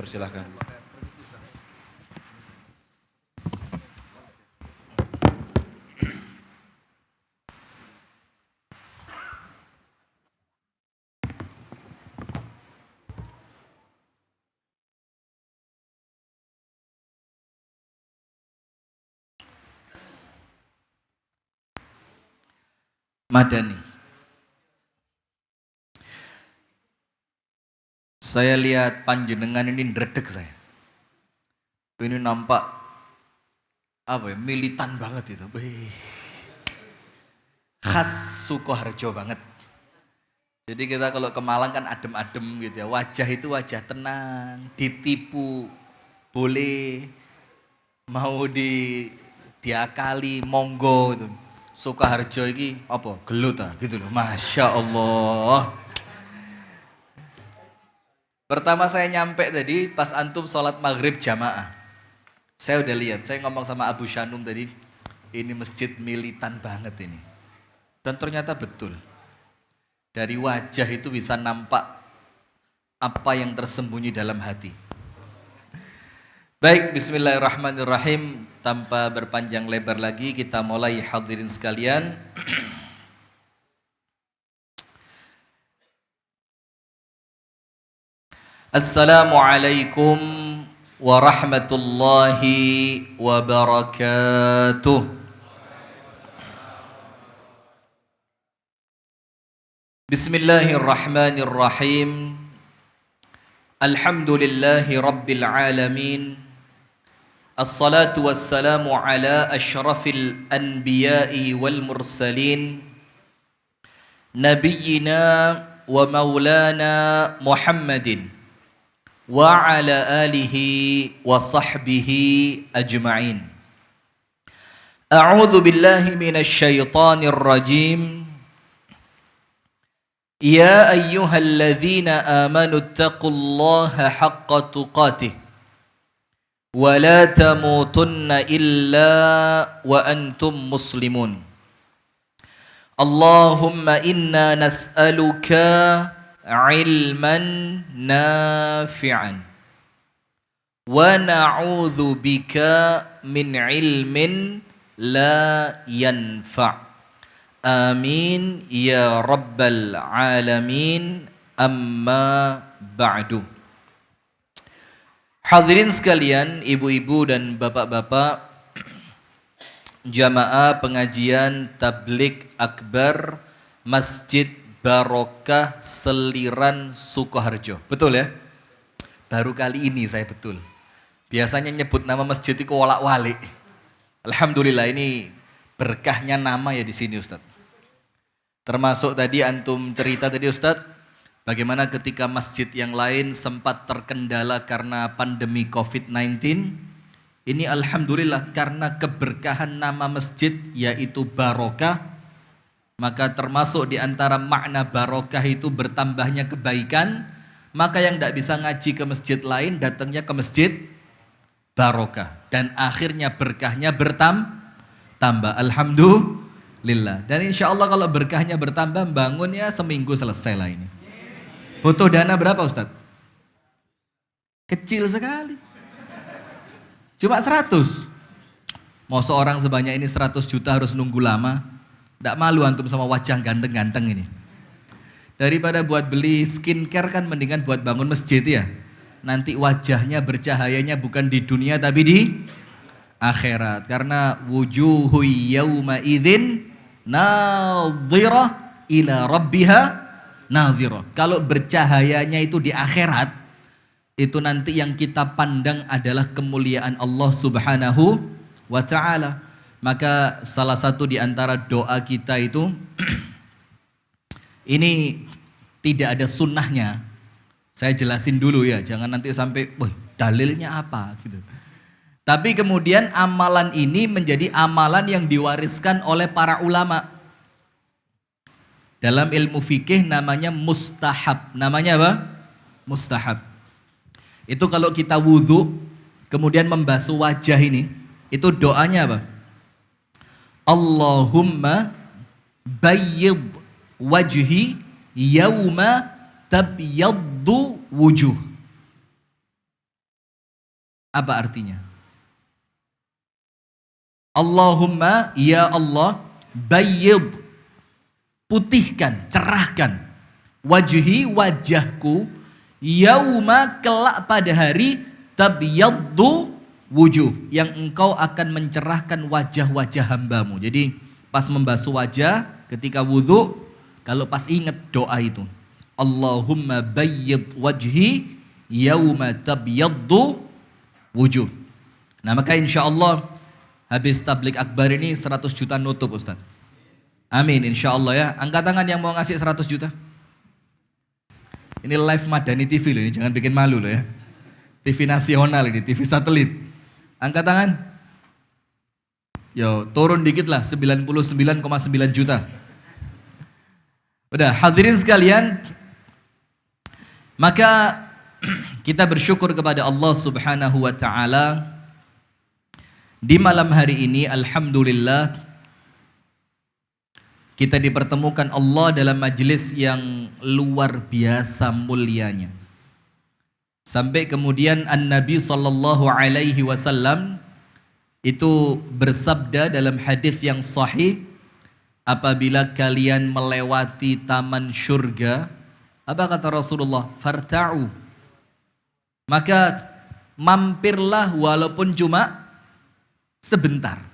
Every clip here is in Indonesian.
persilahkan. Madani. Saya lihat panjenengan ini ndredeg saya. Ini nampak apa ya, militan banget itu. Khas Sukoharjo banget. Jadi kita kalau ke Malang kan adem-adem gitu ya. Wajah itu wajah tenang, ditipu boleh, mau diakali monggo itu. Sukoharjo ini apa? Gelut gitu loh. Masya Allah. Pertama saya nyampe tadi pas antum sholat maghrib jamaah. Saya udah lihat, saya ngomong sama Abu Shanum tadi, ini masjid militan banget ini. Dan ternyata betul. Dari wajah itu bisa nampak apa yang tersembunyi dalam hati. Baik, bismillahirrahmanirrahim. Tanpa berpanjang lebar lagi, kita mulai hadirin sekalian. Assalamualaikum warahmatullahi wabarakatuh. Bismillahirrahmanirrahim. Alhamdulillahi rabbil alamin. Assalatu wassalamu ala asyrafil anbiya'i wal mursalin. Nabiyyina wa maulana Muhammadin wa ala alihi wa sahbihi ajma'in. A'udzu billahi minasy syaithanir rajim. Ya ayyuhalladzina amanu taqullaha haqqa tuqatih wa la tamutunna illa wa antum muslimun. Allahumma inna nas'aluka ilman nafi'an wa na'udzu bika min ilmin la yanfa'. Amin ya rabbal alamin. Amma ba'du. Hadirin sekalian, ibu-ibu dan bapak-bapak, jamaah pengajian tabligh akbar Masjid Barokah Seliran Sukoharjo. Betul ya? Baru kali ini saya betul. Biasanya nyebut nama masjid itu wolak-walik. Alhamdulillah ini berkahnya nama ya di sini Ustaz. Termasuk tadi antum cerita tadi Ustaz, bagaimana ketika masjid yang lain sempat terkendala karena pandemi COVID-19. Ini alhamdulillah karena keberkahan nama masjid yaitu barokah, maka termasuk di antara makna barokah itu bertambahnya kebaikan. Maka yang tidak bisa ngaji ke masjid lain datangnya ke masjid barokah, dan akhirnya berkahnya bertambah. Alhamdulillah. Dan insya Allah kalau berkahnya bertambah, bangunnya seminggu selesai lah ini. Butuh dana berapa Ustadz? Kecil sekali. Cuma 100. Mau seorang sebanyak ini 100 juta harus nunggu lama. Tidak malu antum sama wajah ganteng-ganteng ini. Daripada buat beli skincare kan mendingan buat bangun masjid ya. Nanti wajahnya bercahayanya bukan di dunia tapi di akhirat. Karena wujuhu yawma idzin nadhirah ila rabbiha nadhirah. Kalau bercahayanya itu di akhirat, itu nanti yang kita pandang adalah kemuliaan Allah Subhanahu wa ta'ala. Maka salah satu di antara doa kita itu ini tidak ada sunnahnya. Saya jelasin dulu ya, jangan nanti sampai dalilnya apa gitu. Tapi kemudian amalan ini menjadi amalan yang diwariskan oleh para ulama. Dalam ilmu fikih namanya mustahab. Namanya apa? Mustahab. Itu kalau kita wudhu, kemudian membasuh wajah ini, itu doanya apa? Allahumma bayyid wajhi yawma tabyaddu wujuh. Apa artinya? Allahumma, ya Allah, bayyid, putihkan, cerahkan, wajhi, wajahku, yauma, kelak pada hari, tabyaddu wujuh, yang engkau akan mencerahkan wajah-wajah hambamu. Jadi pas membasuh wajah ketika wudhu, kalau pas ingat doa itu, Allahumma bayyid wajhi yauma tabyaddu wujuh. Nah maka insya Allah habis tablik akbar ini 100 juta nutup Ustaz. Amin insya Allah ya. Angkat tangan yang mau ngasih 100 juta. Ini live Madani TV loh, ini jangan bikin malu loh ya. TV nasional ini, TV satelit. Angkat tangan. Yo, turun dikit lah, 99,9 juta. Udah, hadirin sekalian. Maka kita bersyukur kepada Allah Subhanahu wa taala. Di malam hari ini alhamdulillah kita dipertemukan Allah dalam majelis yang luar biasa mulianya. Sampai kemudian An-Nabi sallallahu alaihi wasallam itu bersabda dalam hadis yang sahih, apabila kalian melewati taman syurga, apa kata Rasulullah? Farta'u. Maka mampirlah walaupun cuma sebentar.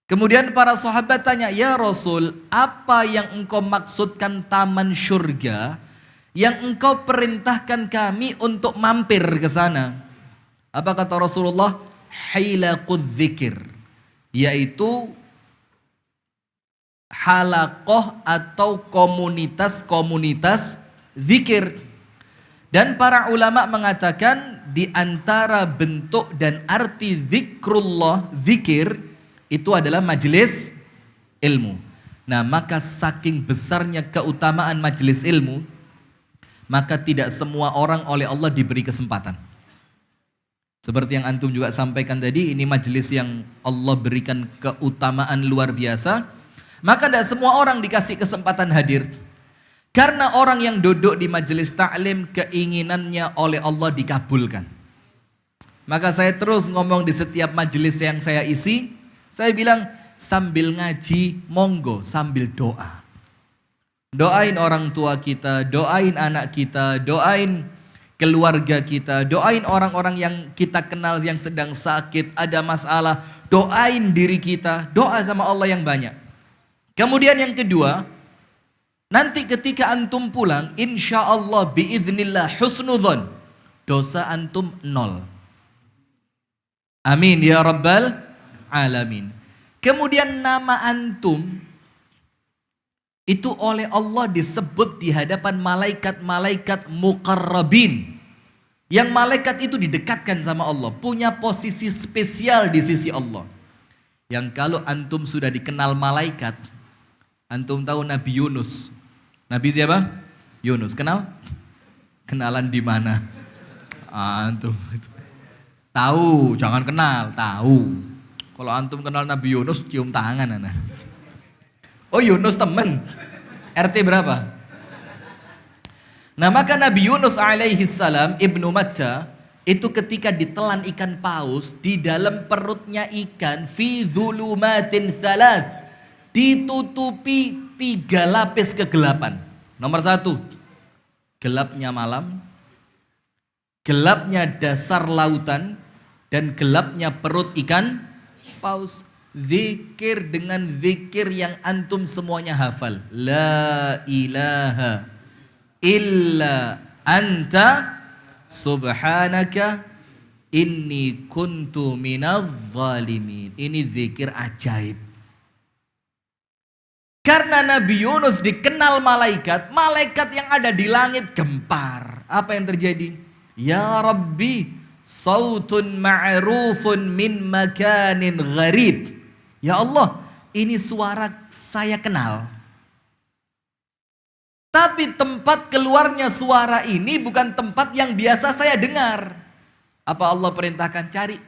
Kemudian para sahabat tanya, ya Rasul, apa yang engkau maksudkan taman syurga yang engkau perintahkan kami untuk mampir ke sana? Apa kata Rasulullah? Hilaqudz dzikir, yaitu halaqah atau komunitas-komunitas zikir. Dan para ulama mengatakan di antara bentuk dan arti zikrullah, zikir, itu adalah majelis ilmu. Nah maka saking besarnya keutamaan majelis ilmu, maka tidak semua orang oleh Allah diberi kesempatan. Seperti yang antum juga sampaikan tadi, ini majelis yang Allah berikan keutamaan luar biasa. Maka tidak semua orang dikasih kesempatan hadir. Karena orang yang duduk di majelis ta'lim keinginannya oleh Allah dikabulkan. Maka saya terus ngomong di setiap majelis yang saya isi, saya bilang sambil ngaji monggo sambil doa. Doain orang tua kita, doain anak kita, doain keluarga kita, doain orang-orang yang kita kenal yang sedang sakit, ada masalah, doain diri kita, doa sama Allah yang banyak. Kemudian yang kedua, nanti ketika antum pulang, insya Allah biiznillah husnudzon, dosa antum 0. Amin ya rabbal alamin. Kemudian nama antum itu oleh Allah disebut di hadapan malaikat-malaikat muqarrabin. Yang malaikat itu didekatkan sama Allah, punya posisi spesial di sisi Allah. Yang kalau antum sudah dikenal malaikat, antum tahu Nabi Yunus. Nabi siapa? Yunus. Kenal? Kenalan di mana? Antum tahu, jangan kenal, tahu. Kalau antum kenal Nabi Yunus, cium tangan anak. Oh Yunus temen. RT berapa? Nah maka Nabi Yunus alaihi salam ibnu Matta itu ketika ditelan ikan paus, di dalam perutnya ikan fi dzulumatin thalath, ditutupi 3 lapis kegelapan. Nomor 1, gelapnya malam, gelapnya dasar lautan, dan gelapnya perut ikan paus. Zikir dengan zikir yang antum semuanya hafal. La ilaha illa anta subhanaka inni kuntu minadz zalimin. Ini zikir ajaib. Karena Nabi Yunus dikenal malaikat, malaikat yang ada di langit gempar. Apa yang terjadi? Ya Rabbi, sautun ma'rufun min makanin gharib. Ya Allah, ini suara saya kenal. Tapi tempat keluarnya suara ini bukan tempat yang biasa saya dengar. Apa Allah perintahkan? Cari.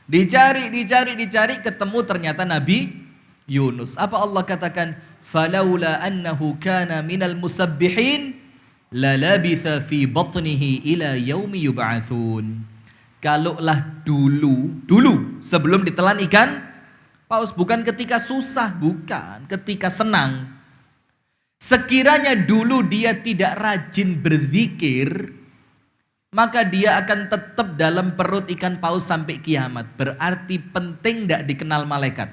Dicari, ketemu ternyata Nabi Yunus. Apa Allah katakan? Falaula annahu kana minal musabbihin la labitha fi batnihi ila yaumi yub'atsun. Kalaulah dulu sebelum ditelan ikan paus, bukan ketika susah, bukan, ketika senang. Sekiranya dulu dia tidak rajin berzikir, maka dia akan tetap dalam perut ikan paus sampai kiamat. Berarti penting tidak dikenal malaikat.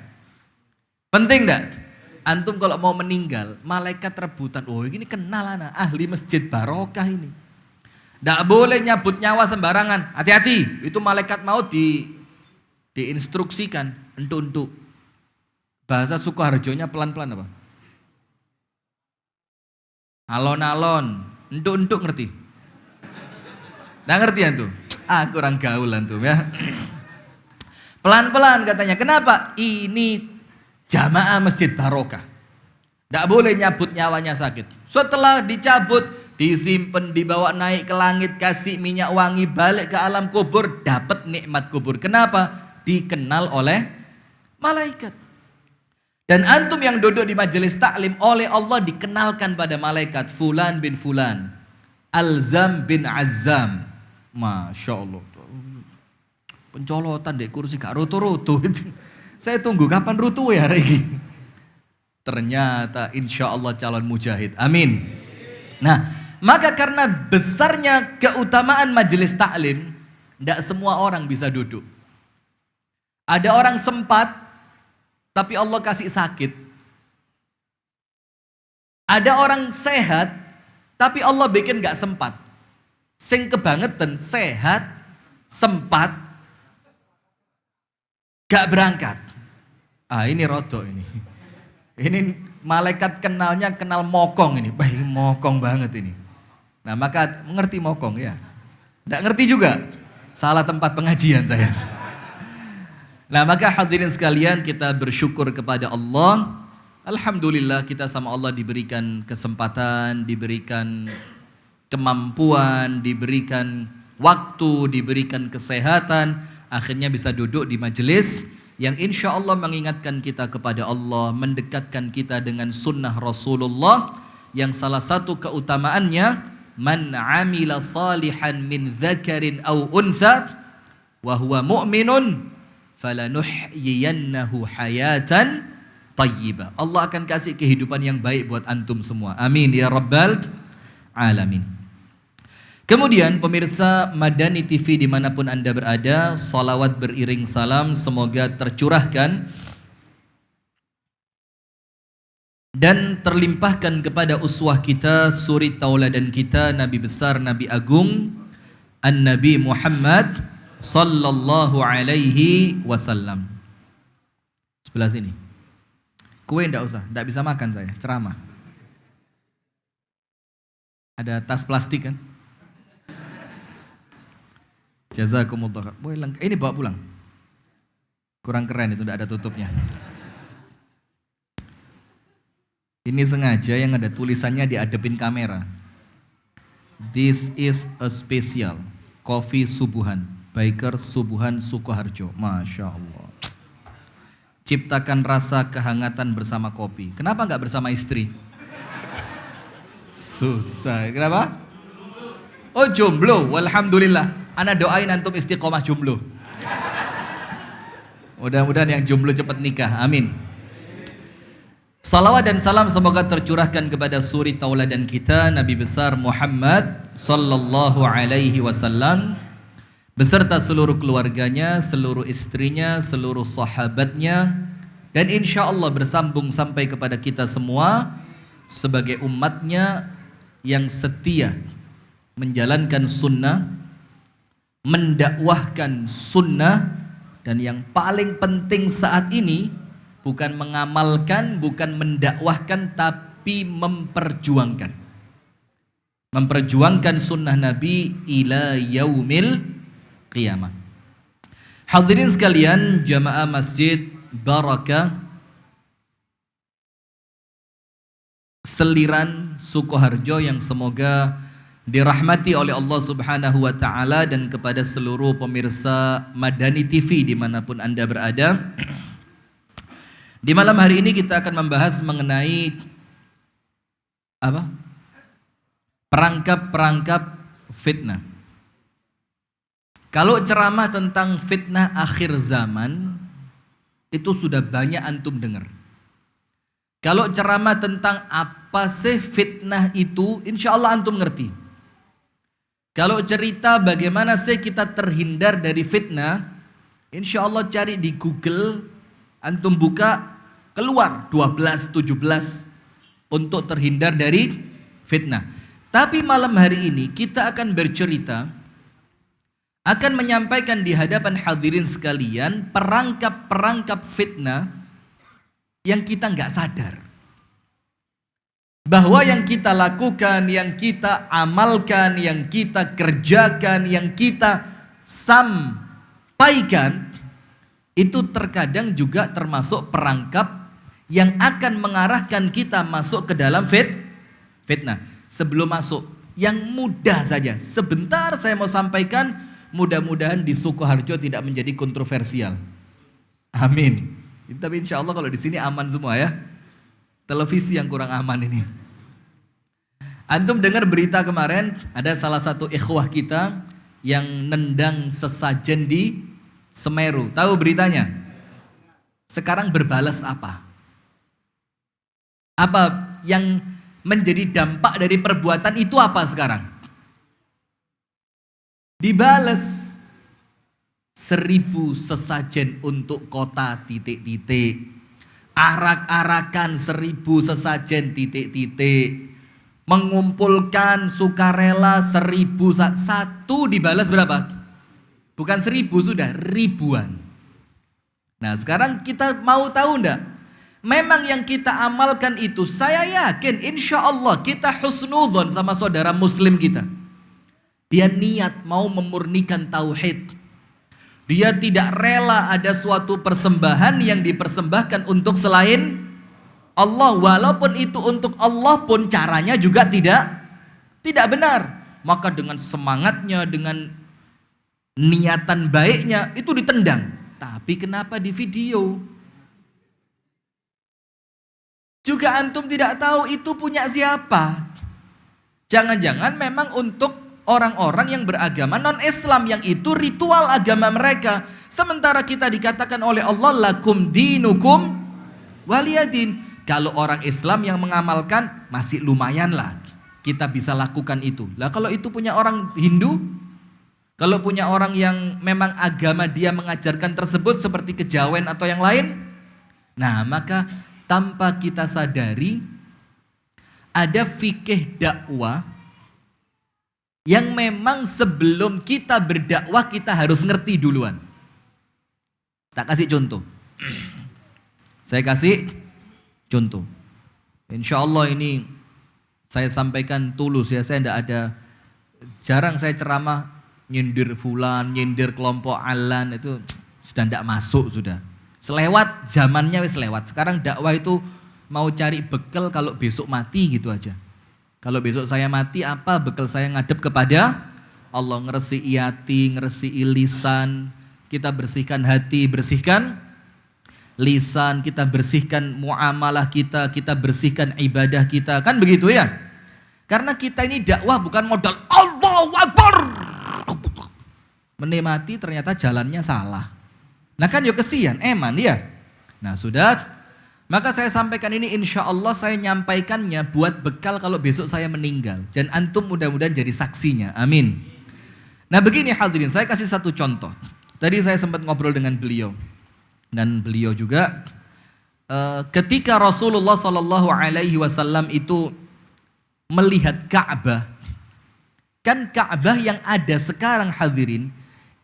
Penting tidak? Antum kalau mau meninggal, malaikat rebutan. Oh ini kenal anak, ahli masjid barokah ini. Tidak boleh nyabut nyawa sembarangan. Hati-hati, itu malaikat maut diinstruksikan. Entuk-entuk. Bahasa Sukoharjonya pelan-pelan apa? Alon-alon. Entuk-entuk ngerti? Nggak ngerti antum? Kurang gaul antum ya. Pelan-pelan katanya. Kenapa? Ini jamaah masjid barokah. Tidak boleh nyabut nyawanya sakit. Setelah dicabut, disimpan, dibawa naik ke langit, kasih minyak wangi, balik ke alam kubur, dapat nikmat kubur. Kenapa? Dikenal oleh malaikat. Dan antum yang duduk di majelis taklim oleh Allah dikenalkan pada malaikat. Fulan bin Fulan, Alzam bin Azam. Masya Allah. Pencolotan dek kursi gak rutu-rutu. Saya tunggu kapan rutu ya hari ini. Ternyata insya Allah calon mujahid. Amin. Nah, maka karena besarnya keutamaan majelis taklim, tidak semua orang bisa duduk. Ada orang sempat, tapi Allah kasih sakit. Ada orang sehat, tapi Allah bikin gak sempat. Sing kebangetan sehat, sempat, gak berangkat. Ini rodok ini. Ini malaikat kenalnya kenal mokong ini. Baik mokong banget ini. Nah maka mengerti mokong ya. Tidak ngerti juga. Salah tempat pengajian saya. Nah maka hadirin sekalian kita bersyukur kepada Allah. Alhamdulillah kita sama Allah diberikan kesempatan, diberikan kemampuan, diberikan waktu, diberikan kesehatan. Akhirnya bisa duduk di majelis yang insya Allah mengingatkan kita kepada Allah, mendekatkan kita dengan sunnah Rasulullah yang salah satu keutamaannya man amila salihan min dzakarin aw untha wa huwa mu'minun falanuhyiyannahu hayatan thayyibah. Allah akan kasih kehidupan yang baik buat antum semua. Amin ya rabbal alamin. Kemudian pemirsa Madani TV dimanapun Anda berada, salawat beriring salam semoga tercurahkan dan terlimpahkan kepada uswah kita, suri tauladan kita, Nabi besar, Nabi agung, An-Nabi Muhammad sallallahu alaihi wasallam. Sebelah sini. Kue enggak usah, enggak bisa makan saya, ceramah. Ada tas plastik kan? Jazakumullah. Ini bawa pulang. Kurang keren itu, tidak ada tutupnya. Ini sengaja yang ada tulisannya diadepin kamera. This is a special coffee subuhan, Baker Subuhan Sukoharjo. Masya Allah. Ciptakan rasa kehangatan bersama kopi. Kenapa nggak bersama istri? Susah. Kenapa? Oh jomblo. Walhamdulillah. Ana doain antum istiqomah jomblo. Mudah-mudahan yang jomblo cepat nikah. Amin. Salawat dan salam semoga tercurahkan kepada suri tauladan kita, Nabi besar Muhammad sallallahu alaihi wasallam beserta seluruh keluarganya, seluruh istrinya, seluruh sahabatnya, dan insya Allah bersambung sampai kepada kita semua sebagai umatnya yang setia menjalankan sunnah, mendakwahkan sunnah, dan yang paling penting saat ini bukan mengamalkan, bukan mendakwahkan, tapi memperjuangkan. Memperjuangkan sunnah Nabi ila yaumil qiyamah. Hadirin sekalian, jamaah Masjid Barakah Seliran Sukoharjo yang semoga dirahmati oleh Allah Subhanahu wa ta'ala, dan kepada seluruh pemirsa Madani TV dimanapun Anda berada. Di malam hari ini kita akan membahas mengenai perangkap-perangkap fitnah. Kalau ceramah tentang fitnah akhir zaman, itu sudah banyak antum dengar. Kalau ceramah tentang apa sih fitnah itu, insya Allah antum ngerti. Kalau cerita bagaimana sih kita terhindar dari fitnah, insya Allah cari di Google, antum buka, keluar 12, 17 untuk terhindar dari fitnah. Tapi malam hari ini kita akan bercerita, akan menyampaikan di hadapan hadirin sekalian perangkap-perangkap fitnah yang kita nggak sadar. Bahwa yang kita lakukan, yang kita amalkan, yang kita kerjakan, yang kita sampaikan, itu terkadang juga termasuk perangkap yang akan mengarahkan kita masuk ke dalam fitnah. Sebelum masuk, yang mudah saja, sebentar saya mau sampaikan, mudah-mudahan di Sukoharjo tidak menjadi kontroversial. Amin. Tapi insya Allah kalau di sini aman semua ya. Televisi yang kurang aman ini. Antum dengar berita kemarin ada salah satu ikhwah kita yang nendang sesajen di Semeru. Tahu beritanya? Sekarang berbalas apa? Apa yang menjadi dampak dari perbuatan itu apa sekarang? Dibales 1000 sesajen untuk kota titik-titik, arak-arakan 1000 sesajen titik-titik, mengumpulkan sukarela 1000 satu dibalas berapa? Bukan 1000 sudah ribuan. Nah sekarang kita mau tahu enggak? Memang yang kita amalkan itu, saya yakin insya Allah kita husnudzon sama saudara muslim kita. Dia niat mau memurnikan tauhid. Dia tidak rela ada suatu persembahan yang dipersembahkan untuk selain Allah. Walaupun itu untuk Allah pun caranya juga tidak benar. Maka dengan semangatnya, dengan niatan baiknya itu ditendang. Tapi kenapa di video? Juga antum tidak tahu itu punya siapa. Jangan-jangan memang untuk orang-orang yang beragama non-Islam, yang itu ritual agama mereka. Sementara kita dikatakan oleh Allah, lakum dinukum waliyadin. Kalau orang Islam yang mengamalkan masih lumayan lah, kita bisa lakukan itu. Lah kalau itu punya orang Hindu, kalau punya orang yang memang agama dia mengajarkan tersebut seperti kejawen atau yang lain, nah maka tanpa kita sadari ada fikih dakwah yang memang sebelum kita berdakwah kita harus ngerti duluan. Tak kasih contoh. Saya kasih contoh. Insya Allah ini saya sampaikan tulus ya. Saya tidak ada, jarang saya ceramah nyindir fulan, nyindir kelompok alan, itu sudah tidak masuk sudah. Selewat zamannya wis lewat. Sekarang dakwah itu mau cari bekal kalau besok mati gitu aja. Kalau besok saya mati, apa bekal saya ngadep kepada Allah? Ngeresi hati, ngeresi lisan, kita bersihkan hati, bersihkan lisan, kita bersihkan muamalah kita bersihkan ibadah kita, kan begitu ya? Karena kita ini dakwah bukan modal Allahu Akbar, menikmati ternyata jalannya salah. Nah kan yuk kesian, eman ya. Nah sudah. Maka saya sampaikan ini, insya Allah saya nyampaikannya buat bekal kalau besok saya meninggal. Dan antum mudah-mudahan jadi saksinya. Amin. Nah begini hadirin, saya kasih satu contoh. Tadi saya sempat ngobrol dengan beliau. Dan beliau juga ketika Rasulullah SAW itu melihat Ka'bah. Kan Ka'bah yang ada sekarang hadirin,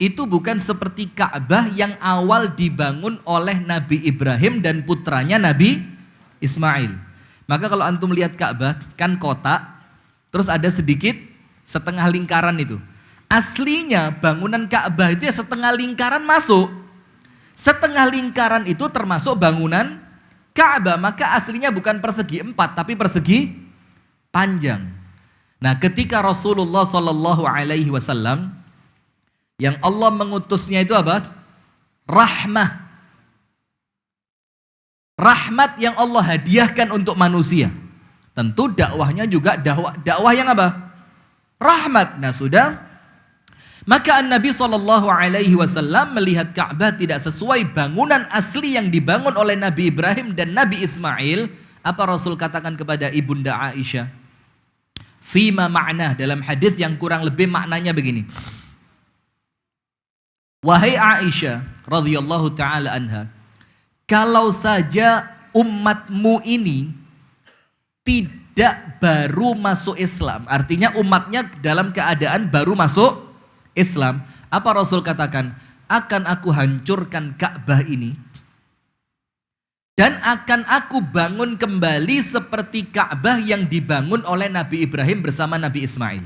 itu bukan seperti Ka'bah yang awal dibangun oleh Nabi Ibrahim dan putranya Nabi Ismail. Maka kalau antum lihat Ka'bah kan kotak, terus ada sedikit setengah lingkaran itu. Aslinya bangunan Ka'bah itu ya setengah lingkaran masuk. Setengah lingkaran itu termasuk bangunan Ka'bah. Maka aslinya bukan persegi 4 tapi persegi panjang. Nah ketika Rasulullah SAW yang Allah mengutusnya itu apa? Rahmah. Rahmat yang Allah hadiahkan untuk manusia. Tentu dakwahnya juga dakwah yang apa? Rahmat. Nah sudah. Maka Nabi SAW melihat Ka'bah tidak sesuai bangunan asli yang dibangun oleh Nabi Ibrahim dan Nabi Ismail. Apa Rasul katakan kepada Ibunda Aisyah? Fima ma'na, dalam hadis yang kurang lebih maknanya begini. Wahai Aisyah radhiyallahu taala anha, kalau saja umatmu ini tidak baru masuk Islam, artinya umatnya dalam keadaan baru masuk Islam, apa Rasul katakan? Akan aku hancurkan Ka'bah ini dan akan aku bangun kembali seperti Ka'bah yang dibangun oleh Nabi Ibrahim bersama Nabi Ismail.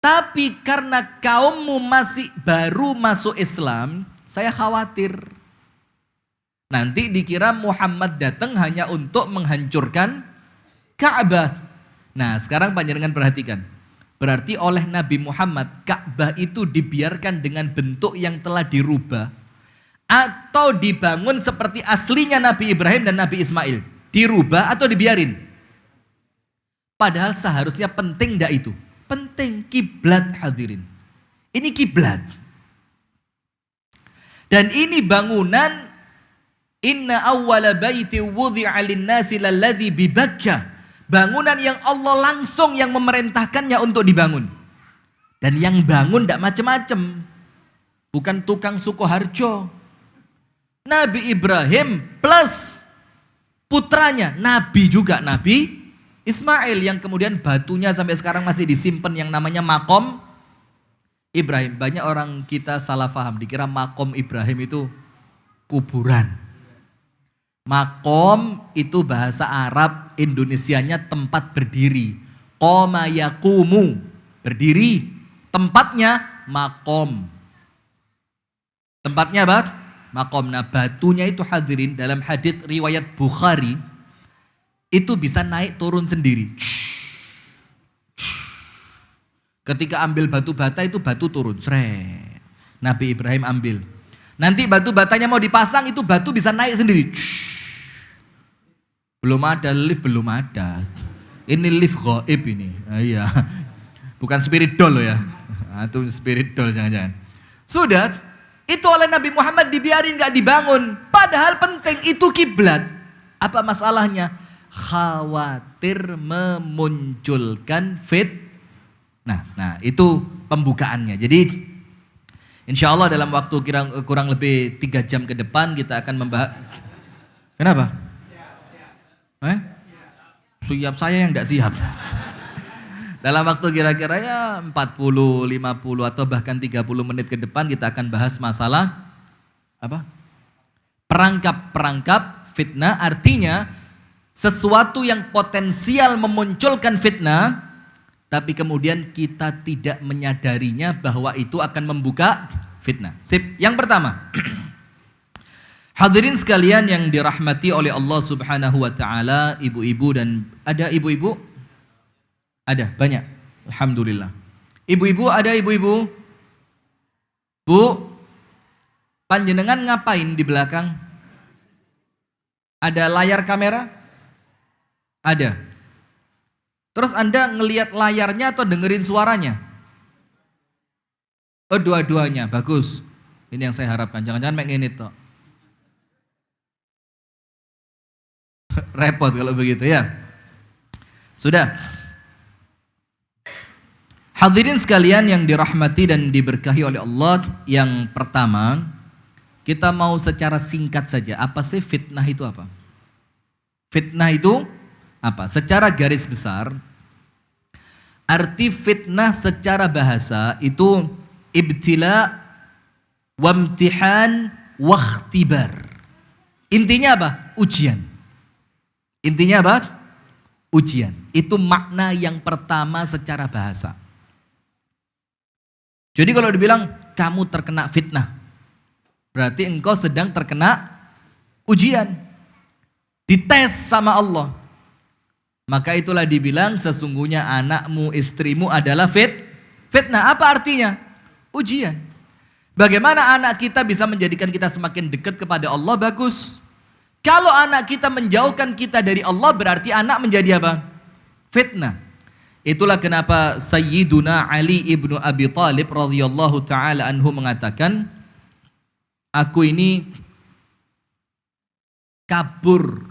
Tapi karena kaummu masih baru masuk Islam, saya khawatir nanti dikira Muhammad datang hanya untuk menghancurkan Ka'bah. Nah, sekarang panjenengan perhatikan. Berarti oleh Nabi Muhammad, Ka'bah itu dibiarkan dengan bentuk yang telah dirubah atau dibangun seperti aslinya Nabi Ibrahim dan Nabi Ismail. Dirubah atau dibiarin? Padahal seharusnya penting enggak itu? Penting, kiblat hadirin. Ini kiblat. Dan ini bangunan inna awwala baiti wudhi'a lin-nasi lalladzi bi Bakkah. Bangunan yang Allah langsung yang memerintahkannya untuk dibangun. Dan yang bangun tidak macam-macam. Bukan tukang Sukoharjo. Nabi Ibrahim plus putranya, Nabi juga, Nabi Ismail, yang kemudian batunya sampai sekarang masih disimpan yang namanya Makom Ibrahim. Banyak orang kita salah paham, dikira Makom Ibrahim itu kuburan. Makom itu bahasa Arab, Indonesianya tempat berdiri. Qoma yaqumu, berdiri. Tempatnya makom. Tempatnya apa? Makom. Nah, batunya itu hadirin dalam hadits riwayat Bukhari itu bisa naik turun sendiri. Ketika ambil batu bata itu batu turun. Sret. Nabi Ibrahim ambil. Nanti batu batanya mau dipasang itu batu bisa naik sendiri. Belum ada lift, belum ada. Ini lift gaib ini. Iya. Bukan spirit doll loh ya. Itu spirit doll jangan-jangan. Sudah, itu oleh Nabi Muhammad dibiarin gak dibangun. Padahal penting, itu kiblat. Apa masalahnya? Khawatir memunculkan Nah, itu pembukaannya. Jadi insya Allah dalam waktu kurang lebih 3 jam ke depan kita akan membahas. Kenapa? Siap saya yang tidak siap. Dalam waktu kira-kira ya 40, 50 atau bahkan 30 menit ke depan kita akan bahas masalah apa? Perangkap fitnah, artinya sesuatu yang potensial memunculkan fitnah, tapi kemudian kita tidak menyadarinya bahwa itu akan membuka fitnah. Sip, yang pertama. Hadirin sekalian yang dirahmati oleh Allah Subhanahu wa taala, ibu-ibu dan ada ibu-ibu? Ada, banyak. Alhamdulillah. Ibu-ibu, ada ibu-ibu? Bu, panjenengan ngapain di belakang? Ada layar kamera? Ada. Terus Anda ngelihat layarnya atau dengerin suaranya? Oh, dua-duanya, bagus. Ini yang saya harapkan, jangan-jangan make ngene toh. Repot kalau begitu ya. Sudah. Hadirin sekalian yang dirahmati dan diberkahi oleh Allah, yang pertama, kita mau secara singkat saja, apa sih fitnah itu apa? Fitnah itu apa? Secara garis besar, arti fitnah secara bahasa itu ibtila, wamtihan, wakhtibar. Intinya apa? Ujian. Intinya apa? Ujian. Itu makna yang pertama secara bahasa. Jadi kalau dibilang kamu terkena fitnah, berarti engkau sedang terkena ujian. Dites sama Allah. Maka itulah dibilang sesungguhnya anakmu, istrimu adalah fitnah. Apa artinya? Ujian. Bagaimana anak kita bisa menjadikan kita semakin dekat kepada Allah? Bagus. Kalau anak kita menjauhkan kita dari Allah, berarti anak menjadi apa? Fitnah. Itulah kenapa Sayyiduna Ali ibnu Abi Thalib radhiyallahu taala anhu mengatakan, aku ini kabur,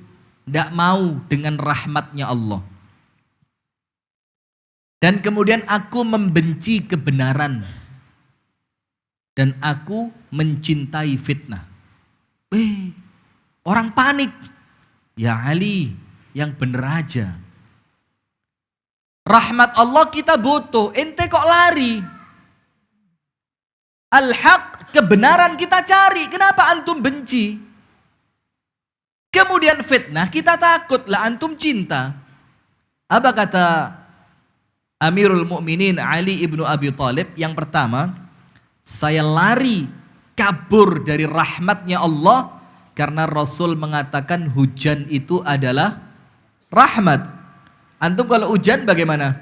tidak mau dengan rahmatnya Allah. Dan kemudian aku membenci kebenaran. Dan aku mencintai fitnah. Orang panik. Ya Ali, yang bener aja. Rahmat Allah kita butuh, ente kok lari? Al-haq, kebenaran kita cari, kenapa antum benci? Kemudian fitnah kita takut, lah antum cinta. Apa kata Amirul Mukminin Ali ibnu Abi Thalib? Yang pertama, saya lari kabur dari rahmatnya Allah karena Rasul mengatakan hujan itu adalah rahmat. Antum kalau hujan bagaimana?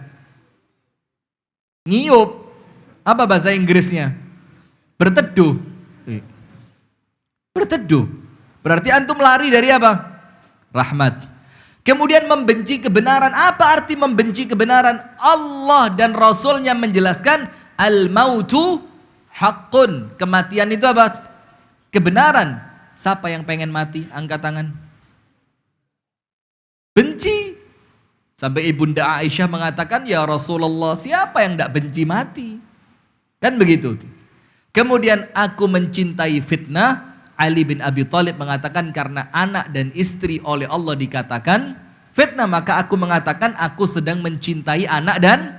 Ngiyup. Apa bahasa Inggrisnya? Berteduh. Berteduh. Berarti antum lari dari apa? Rahmat. Kemudian membenci kebenaran. Apa arti membenci kebenaran? Allah dan Rasulnya menjelaskan al-mautu haqqun. Kematian itu apa? Kebenaran. Siapa yang pengen mati? Angkat tangan. Benci. Sampai Ibunda Aisyah mengatakan, ya Rasulullah, siapa yang tidak benci mati? Kan begitu. Kemudian aku mencintai fitnah. Ali bin Abi Thalib mengatakan karena anak dan istri oleh Allah dikatakan fitnah, maka aku mengatakan aku sedang mencintai anak dan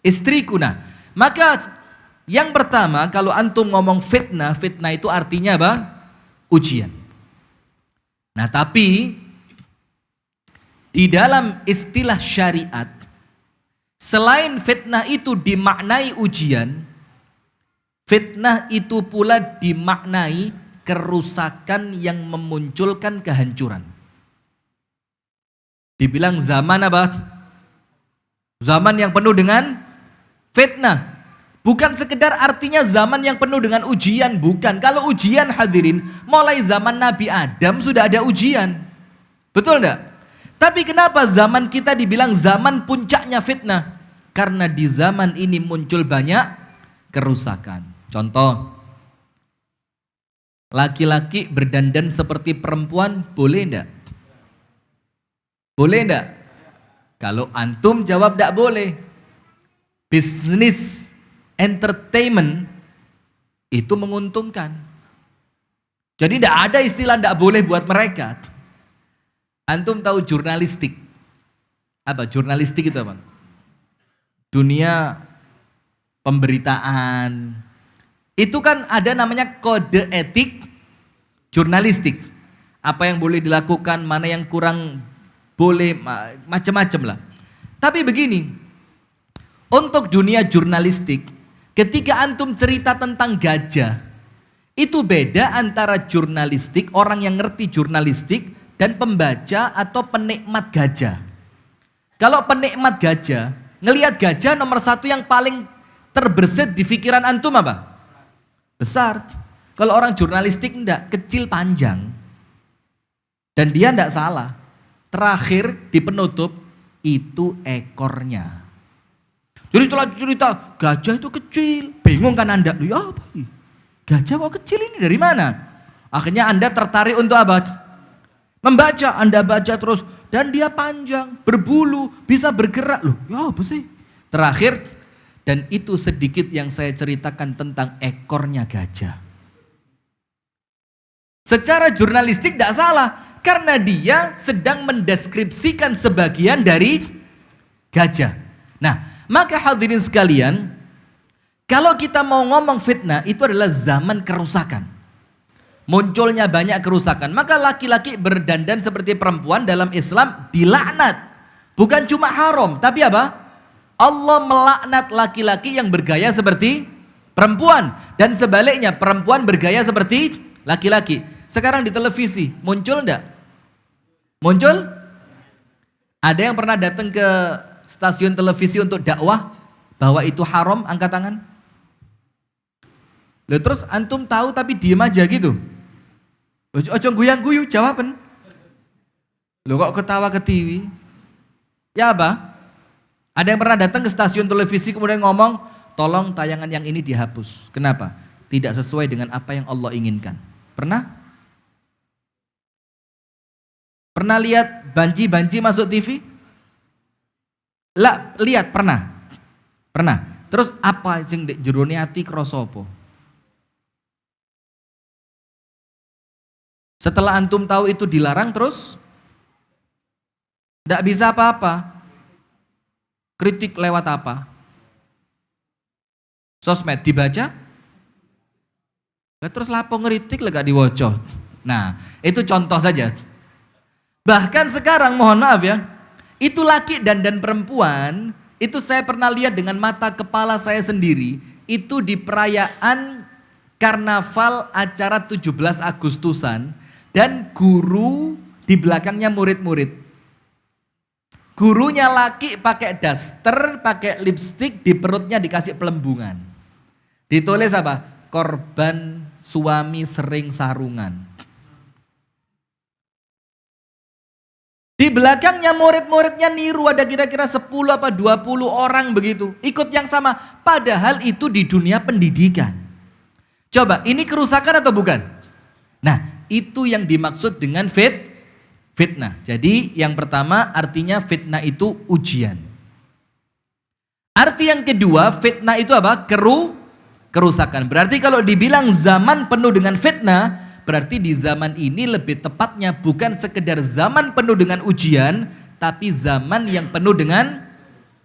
istriku. Nah, maka yang pertama kalau antum ngomong fitnah, fitnah itu artinya apa? Ujian. Nah, tapi di dalam istilah syariat, selain fitnah itu dimaknai ujian, fitnah itu pula dimaknai kerusakan yang memunculkan kehancuran. Dibilang zaman apa? Zaman yang penuh dengan fitnah. Bukan sekedar artinya zaman yang penuh dengan ujian, bukan. Kalau ujian hadirin, mulai zaman Nabi Adam sudah ada ujian. Betul enggak? Tapi kenapa zaman kita dibilang zaman puncaknya fitnah? Karena di zaman ini muncul banyak kerusakan. Contoh, laki-laki berdandan seperti perempuan boleh enggak? Boleh enggak? Kalau antum jawab enggak boleh. Bisnis entertainment itu menguntungkan. Jadi enggak ada istilah enggak boleh buat mereka. Antum tahu jurnalistik? Apa jurnalistik itu apa? Dunia pemberitaan. Itu kan ada namanya kode etik jurnalistik. Apa yang boleh dilakukan, mana yang kurang boleh, macam-macam lah. Tapi begini, untuk dunia jurnalistik, ketika antum cerita tentang gajah, itu beda antara jurnalistik, orang yang ngerti jurnalistik, dan pembaca atau penikmat gajah. Kalau penikmat gajah, ngelihat gajah nomor satu yang paling terbersit di pikiran antum apa? Besar. Kalau orang jurnalistik enggak, kecil panjang. Dan dia enggak salah. Terakhir di penutup, itu ekornya. Jadi setelah cerita, gajah itu kecil. Bingung kan Anda? Ya apa ini? Gajah kok kecil ini dari mana? Akhirnya Anda tertarik untuk apa? Membaca, Anda baca terus. Dan dia panjang, berbulu, bisa bergerak. Loh, ya apa sih? Terakhir, dan itu sedikit yang saya ceritakan tentang ekornya gajah. Secara jurnalistik tidak salah. Karena dia sedang mendeskripsikan sebagian dari gajah. Nah, maka hadirin sekalian, kalau kita mau ngomong fitnah, itu adalah zaman kerusakan. Munculnya banyak kerusakan. Maka laki-laki berdandan seperti perempuan dalam Islam dilaknat. Bukan cuma haram, tapi apa? Allah melaknat laki-laki yang bergaya seperti perempuan. Dan sebaliknya, perempuan bergaya seperti laki-laki. Sekarang di televisi, muncul enggak? Muncul? Ada yang pernah datang ke stasiun televisi untuk dakwah bahwa itu haram? Angkat tangan. Loh, terus antum tahu tapi diem aja gitu. Ojo guyang-guyu jawaban. Loh kok ketawa ke TV? Ya apa? Ada yang pernah datang ke stasiun televisi kemudian ngomong, tolong tayangan yang ini dihapus. Kenapa? Tidak sesuai dengan apa yang Allah inginkan. Pernah? Pernah lihat banci-banci masuk TV? Lah, lihat pernah. Pernah. Terus apa sing ndek jerone ati krasa apa? Setelah antum tahu itu dilarang terus ndak bisa apa-apa. Kritik lewat apa? Sosmed dibaca? Lah terus lapo ngeritik lah gak diwoco. Nah, itu contoh saja. Bahkan sekarang mohon maaf ya, itu laki dan perempuan, itu saya pernah lihat dengan mata kepala saya sendiri, itu di perayaan karnaval acara 17 Agustusan dan guru di belakangnya murid-murid. Gurunya laki pakai daster, pakai lipstik, di perutnya dikasih pelembungan. Ditulis apa? Korban suami sering sarungan. Di belakangnya murid-muridnya niru, ada kira-kira 10 apa 20 orang begitu. Ikut yang sama. Padahal itu di dunia pendidikan. Coba, ini kerusakan atau bukan? Nah, itu yang dimaksud dengan fitnah. Jadi yang pertama artinya fitnah itu ujian. Arti yang kedua, fitnah itu apa? Kerusakan. Berarti kalau dibilang zaman penuh dengan fitnah, berarti di zaman ini lebih tepatnya bukan sekedar zaman penuh dengan ujian, tapi zaman yang penuh dengan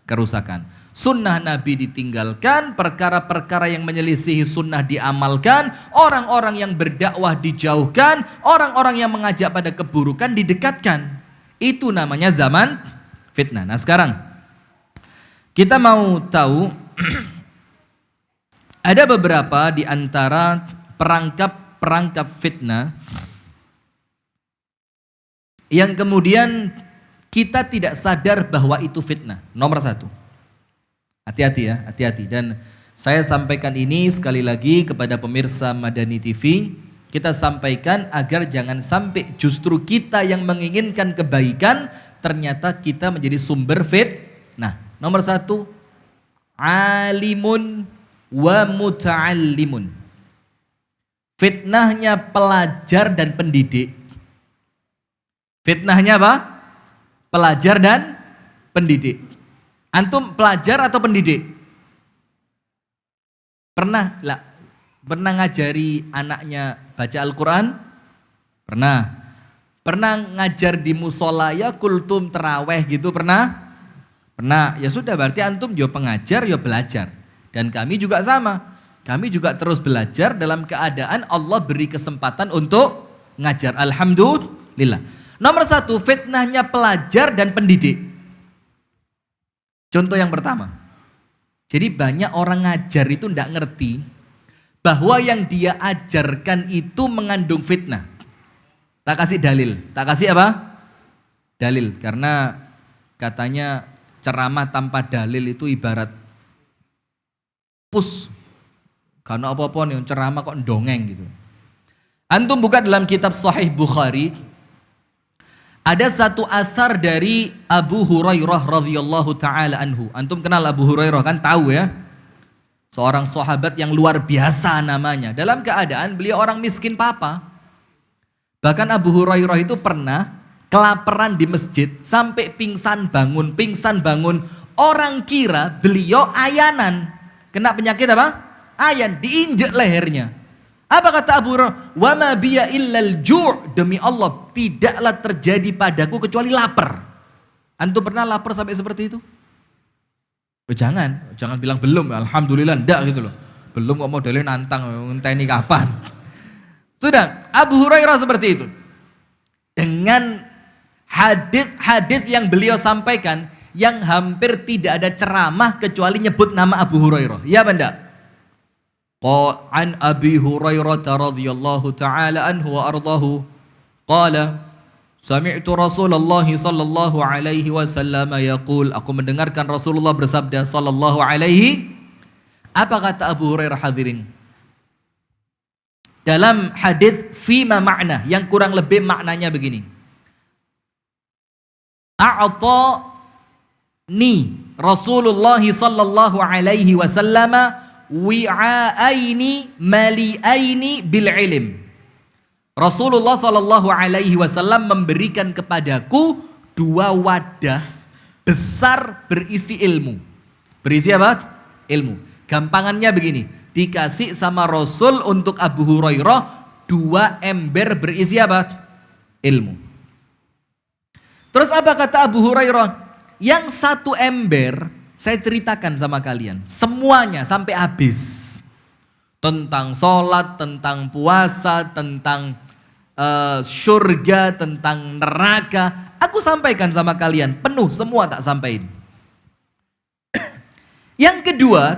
kerusakan. Sunnah Nabi ditinggalkan, perkara-perkara yang menyelisihi sunnah diamalkan, orang-orang yang berdakwah dijauhkan, orang-orang yang mengajak pada keburukan didekatkan. Itu namanya zaman fitnah. Nah sekarang kita mau tahu ada beberapa di antara perangkap fitnah yang kemudian kita tidak sadar bahwa itu fitnah. Nomor satu, hati-hati ya, hati-hati. Dan saya sampaikan ini sekali lagi kepada pemirsa Madani TV, kita sampaikan agar jangan sampai justru kita yang menginginkan kebaikan, ternyata kita menjadi sumber fitnah. Nomor satu, alimun wa muta'allimun. Fitnahnya pelajar dan pendidik. Fitnahnya apa? Pelajar dan pendidik. Antum pelajar atau pendidik? Pernah ngajari anaknya baca Al-Quran? Pernah. Pernah ngajar di musola ya kultum teraweh gitu pernah? Pernah. Ya sudah, berarti antum yo pengajar yo belajar. Dan kami juga sama. Kami juga terus belajar dalam keadaan Allah beri kesempatan untuk ngajar. Alhamdulillah. Nomor satu, fitnahnya pelajar dan pendidik. Contoh yang pertama. Jadi banyak orang ngajar itu tidak ngerti bahwa yang dia ajarkan itu mengandung fitnah. Tak kasih dalil. Tak kasih apa? Dalil. Karena katanya ceramah tanpa dalil itu ibarat pus. Karena apa-apa nih ceramah kok dongeng gitu. Antum buka dalam kitab Sahih Bukhari, ada satu athar dari Abu Hurairah radhiyallahu taala anhu. Antum kenal Abu Hurairah kan, tahu ya? Seorang sahabat yang luar biasa namanya. Dalam keadaan beliau orang miskin papa. Bahkan Abu Hurairah itu pernah kelaparan di masjid sampai pingsan bangun. Orang kira beliau ayanan. Kena penyakit apa? Ayan, diinjek lehernya. Apa kata Abu Hurairah? Wa ma biya illal ju', demi Allah tidaklah terjadi padaku kecuali lapar. Antum pernah lapar sampai seperti itu? Oh, jangan bilang belum, alhamdulillah ndak gitu loh. Belum kok modelnya nantang, ngenteni kapan. Sudah, Abu Hurairah seperti itu. Dengan hadis yang beliau sampaikan yang hampir tidak ada ceramah kecuali nyebut nama Abu Hurairah. Ya benda. An Abi Hurairah radhiyallahu taala anhu wa ardahu qala sami'tu Rasulullah sallallahu alaihi wasallam yaqul, aku mendengarkan Rasulullah bersabda sallallahu alaihi. Apa kata Abu Hurairah hadirin? Dalam hadis fima makna yang kurang lebih maknanya begini. A'tani Rasulullah sallallahu alaihi wasallam wi'aini mali'aini bil ilm. Rasulullah sallallahu alaihi wasallam memberikan kepadaku 2 wadah besar berisi ilmu. Berisi apa? Ilmu. Gampangannya begini, dikasih sama Rasul untuk Abu Hurairah 2 ember berisi apa? Ilmu. Terus apa kata Abu Hurairah? Yang 1 ember saya ceritakan sama kalian. Semuanya sampai habis. Tentang sholat, tentang puasa, tentang surga, tentang neraka. Aku sampaikan sama kalian. Penuh semua tak sampaikan. Yang kedua,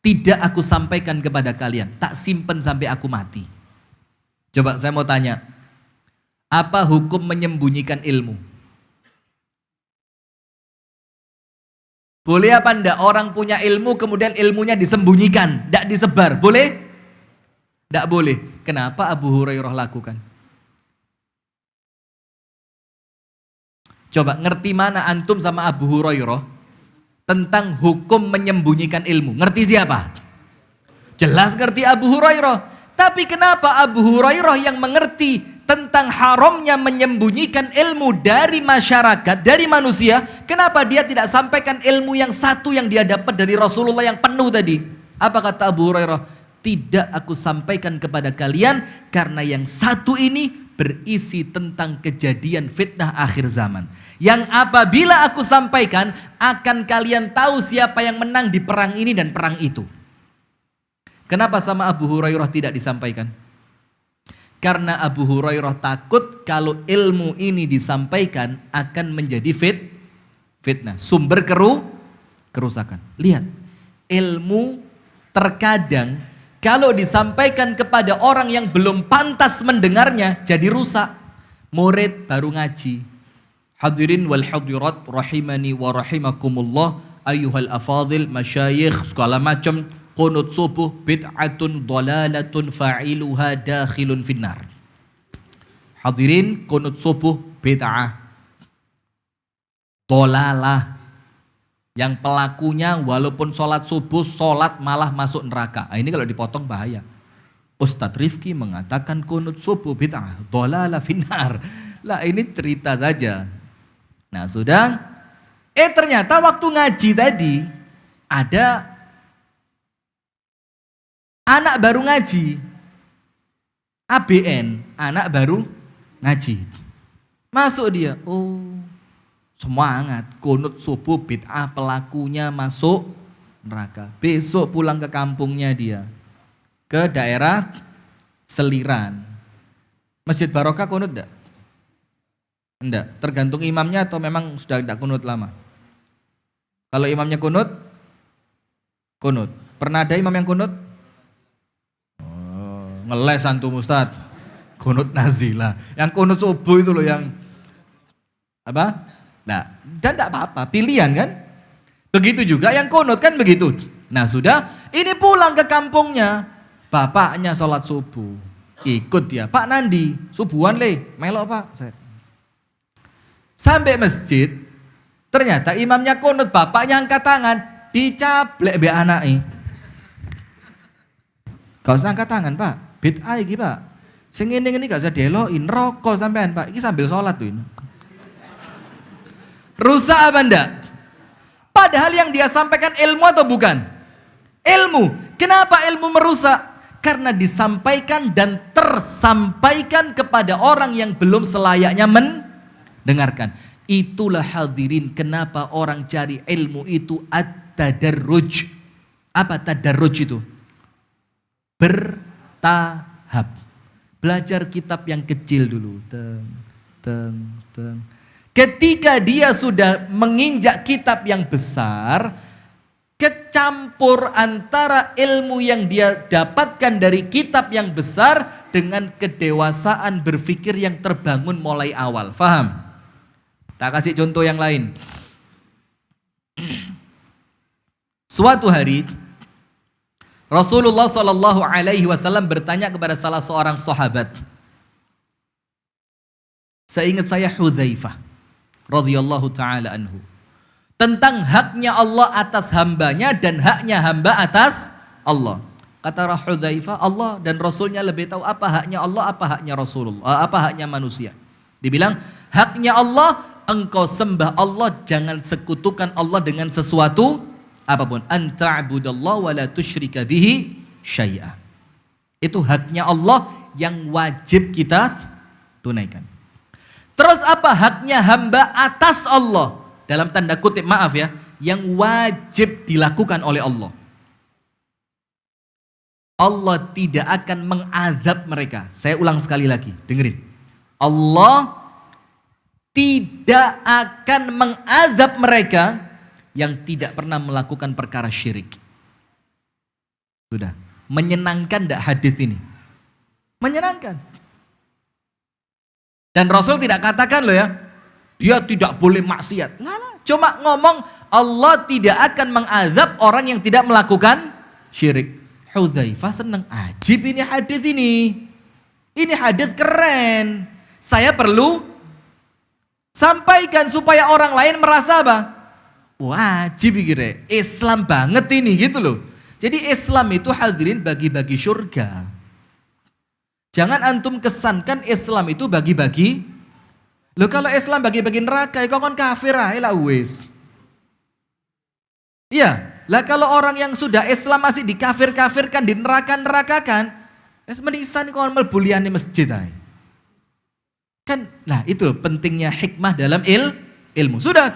tidak aku sampaikan kepada kalian. Tak simpen sampai aku mati. Coba saya mau tanya. Apa hukum menyembunyikan ilmu? Boleh apa enggak orang punya ilmu kemudian ilmunya disembunyikan, enggak disebar? Boleh? Enggak boleh. Kenapa Abu Hurairah lakukan? Coba ngerti mana antum sama Abu Hurairah tentang hukum menyembunyikan ilmu? Ngerti siapa? Jelas ngerti Abu Hurairah. Tapi kenapa Abu Hurairah yang mengerti tentang haramnya menyembunyikan ilmu dari masyarakat, dari manusia, kenapa dia tidak sampaikan ilmu yang satu yang dia dapat dari Rasulullah yang penuh tadi? Apa kata Abu Hurairah? Tidak aku sampaikan kepada kalian karena yang satu ini berisi tentang kejadian fitnah akhir zaman. Yang apabila aku sampaikan akan kalian tahu siapa yang menang di perang ini dan perang itu. Kenapa sama Abu Hurairah tidak disampaikan? Karena Abu Hurairah takut kalau ilmu ini disampaikan akan menjadi fitnah, sumber kerusakan. Lihat, ilmu terkadang kalau disampaikan kepada orang yang belum pantas mendengarnya jadi rusak. Murid baru ngaji. Hadirin wal hadirat rahimani wa rahimakumullah ayyuhal afadil masyayikh segala macam. Qunut subuh bid'atun dhalalatun fa'iluha dakhilun finnar. Hadirin, qunut subuh bid'ah, dhalalah, yang pelakunya walaupun sholat subuh sholat malah masuk neraka. Nah, ini kalau dipotong bahaya. Ustadz Rifki mengatakan qunut subuh bid'ah dhalalah finnar. Lah ini cerita saja. Nah sudah, ternyata waktu ngaji tadi ada anak baru ngaji, ABN, anak baru ngaji. Masuk dia, semangat, kunut subuh bid'ah pelakunya masuk neraka. Besok pulang ke kampungnya dia, ke daerah Seliran. Masjid Barokah kunut enggak? Enggak, tergantung imamnya atau memang sudah enggak kunut lama. Kalau imamnya kunut. Pernah ada imam yang kunut? Ngeles antum Ustaz. Kunut nazilah. Yang kunut subuh itu loh yang apa? Nah, dan enggak apa-apa, pilihan kan? Begitu juga yang kunut kan begitu. Nah, sudah, ini pulang ke kampungnya. Bapaknya sholat subuh. Ikut dia, Pak Nandi, subuhan le, melok Pak. Sampai masjid, ternyata imamnya kunut, bapaknya angkat tangan, dicaplek be anaknya. Gak usah angkat tangan Pak, bid'ah iki Pak. Sing ngene-ngene gak usah delokin, rokok sampean Pak, iki sambil sholat tuh ini. Rusak apa enggak? Padahal yang dia sampaikan ilmu atau bukan? Ilmu. Kenapa ilmu merusak? Karena disampaikan dan tersampaikan kepada orang yang belum selayaknya mendengarkan. Itulah hadirin kenapa orang cari ilmu itu at-tadarruj. Apa tadarruj itu? Bertahap. Belajar kitab yang kecil dulu. Ketika dia sudah menginjak kitab yang besar, kecampur antara ilmu yang dia dapatkan dari kitab yang besar dengan kedewasaan berpikir yang terbangun mulai awal. Faham? Tak kasih contoh yang lain. Suatu hari Rasulullah Shallallahu Alaihi Wasallam bertanya kepada salah seorang sahabat. Seingat saya Hudzaifah radhiyallahu taala anhu. tentang haknya Allah atas hambanya dan haknya hamba atas Allah. Kata Hudzaifah, Allah dan Rasulnya lebih tahu apa haknya Allah, apa haknya Rasulullah, apa haknya manusia. Dibilang, haknya Allah, engkau sembah Allah, jangan sekutukan Allah dengan sesuatu apapun. Anta'budallaha wa la tusyrika bihi syai'a. Itu haknya Allah yang wajib kita tunaikan. Terus apa haknya hamba atas Allah? Dalam tanda kutip, maaf ya, yang wajib dilakukan oleh Allah. Allah tidak akan mengazab mereka. Saya ulang sekali lagi, dengerin. Allah tidak akan mengazab mereka yang tidak pernah melakukan perkara syirik. Sudah, menyenangkan enggak hadis ini? Menyenangkan. Dan Rasul tidak katakan loh ya, dia tidak boleh maksiat. Cuma ngomong Allah tidak akan mengazab orang yang tidak melakukan syirik. Hudzaifah senang, ajib ini hadis ini. Ini hadis keren. Saya perlu sampaikan supaya orang lain merasa apa? Wajib kira, Islam banget ini gitu loh. Jadi Islam itu hadirin bagi-bagi surga. Jangan antum kesankan Islam itu bagi-bagi. Loh kalau Islam bagi-bagi neraka, kau kan kafir lah wis. Iya. Lah kalau orang yang sudah Islam masih dikafir-kafirkan, di neraka-nerakakan, menisan kau mlebu liyane masjid ae. Kan, nah itu pentingnya hikmah dalam ilmu. Sudah.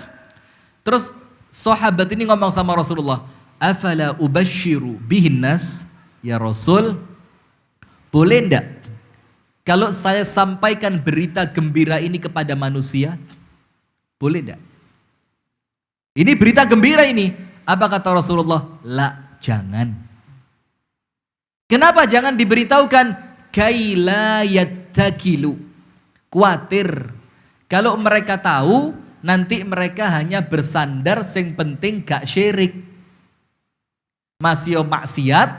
Terus sahabat ini ngomong sama Rasulullah, afala ubashiru bihin nas, ya Rasul, boleh ndak kalau saya sampaikan berita gembira ini kepada manusia? Boleh ndak? Ini berita gembira ini. Apa kata Rasulullah? La, jangan. Kenapa jangan diberitahukan? Kaila yattakilu. Kuatir. Kalau mereka tahu, nanti mereka hanya bersandar sing penting gak syirik. Masih maksiat,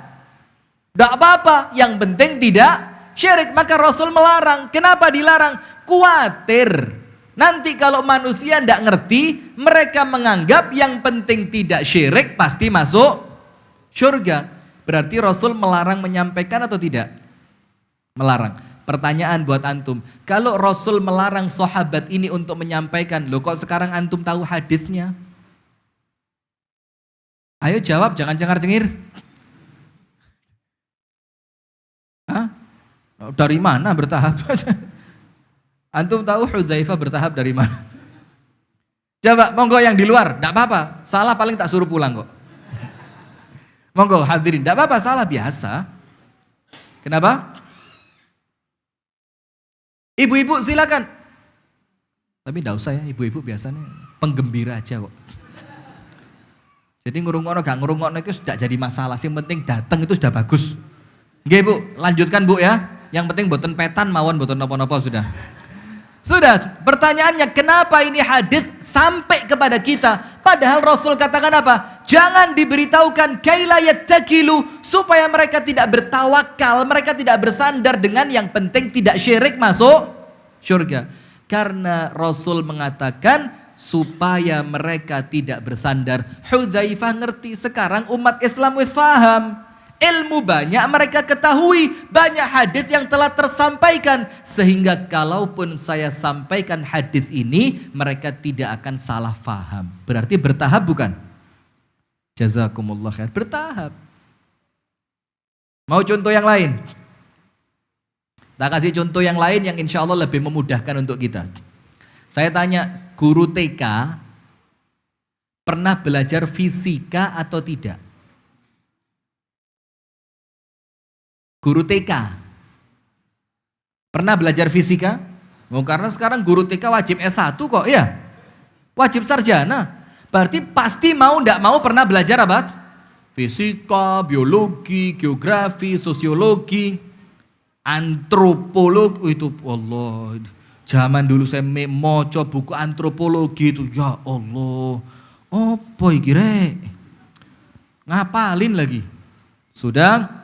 gak apa-apa. Yang penting tidak syirik. Maka Rasul melarang. Kenapa dilarang? Kuatir. Nanti kalau manusia tidak ngerti, mereka menganggap yang penting tidak syirik pasti masuk surga. Berarti Rasul melarang menyampaikan atau tidak? Melarang. Pertanyaan buat antum, kalau Rasul melarang sahabat ini untuk menyampaikan, loh kok sekarang antum tahu hadisnya? Ayo jawab, jangan cengar-cengir. Hah? Dari mana bertahap? Antum tahu Hudzaifah bertahap dari mana? Coba, monggo yang di luar, enggak apa-apa. Salah paling tak suruh pulang kok. Monggo hadirin, enggak apa-apa, salah biasa. Kenapa? Ibu-ibu silakan. Tapi enggak usah ya, ibu-ibu biasanya penggembira aja kok. Jadi ngurungokno gak ngurungokno itu sudah jadi masalah. Yang penting datang itu sudah bagus. Nggih Bu, lanjutkan Bu ya. Yang penting boten petan mawon boten napa-napa sudah. Sudah, pertanyaannya kenapa ini hadis sampai kepada kita? Padahal Rasul katakan apa? Jangan diberitahukan kaila yattakilu, supaya mereka tidak bertawakal, mereka tidak bersandar dengan yang penting tidak syirik masuk surga. Karena Rasul mengatakan supaya mereka tidak bersandar. Hudzaifah ngerti, sekarang umat Islam wis paham. Ilmu banyak mereka ketahui, banyak hadis yang telah tersampaikan, sehingga kalaupun saya sampaikan hadis ini mereka tidak akan salah faham. Berarti bertahap bukan? Jazakumullah khair, bertahap. Mau contoh yang lain? Tak kasih contoh yang lain yang insya Allah lebih memudahkan untuk kita. Saya tanya, guru TK pernah belajar fisika atau tidak? Guru TK pernah belajar fisika? Oh, karena sekarang guru TK wajib S1 kok, ya? Wajib sarjana. Berarti pasti mau ndak mau pernah belajar apa? Fisika, biologi, geografi, sosiologi, antropologi. Itu Allah. Zaman dulu saya moco buku antropologi itu, ya Allah. Apa iki rek? Ngapalin lagi. Sudah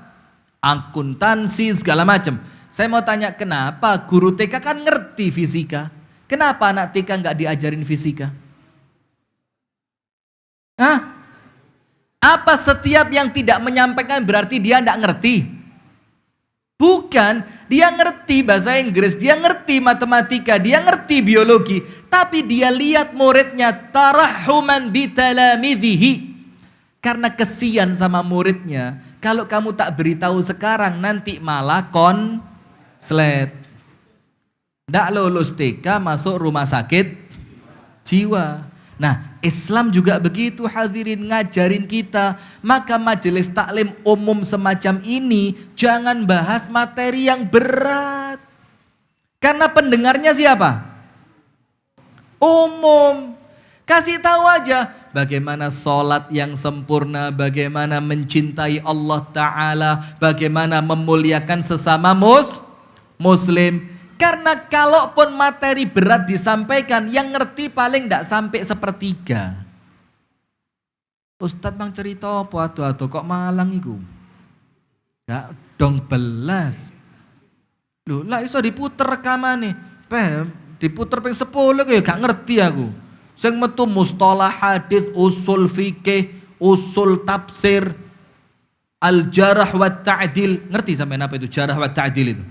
akuntansi segala macam. Saya mau tanya, kenapa guru TK kan ngerti fisika? Kenapa anak TK nggak diajarin fisika? Hah? Apa setiap yang tidak menyampaikan berarti dia tidak ngerti? Bukan, dia ngerti bahasa Inggris, dia ngerti matematika, dia ngerti biologi, tapi dia lihat muridnya tarahuman bitalamidhihi. Karena kesian sama muridnya, kalau kamu tak beritahu sekarang nanti malah konslet. Ndak lulus TK masuk rumah sakit jiwa. Nah, Islam juga begitu hadirin, ngajarin kita. Maka majelis taklim umum semacam ini jangan bahas materi yang berat. Karena pendengarnya siapa? Umum. Kasih tahu aja bagaimana sholat yang sempurna, bagaimana mencintai Allah Ta'ala, bagaimana memuliakan sesama muslim. Karena kalaupun materi berat disampaikan, yang ngerti paling tidak sampai sepertiga. Ustadz bang cerita apa atu kok malang iku? Ya dong belas. Loh lah iso diputer rekaman nih. Diputer ping 10 ya gak ngerti aku. Sing metu mustalah hadis, usul fikih, usul tafsir, al jarah wa ta'dil. Ngerti sampai apa itu jarah wa ta'dil itu?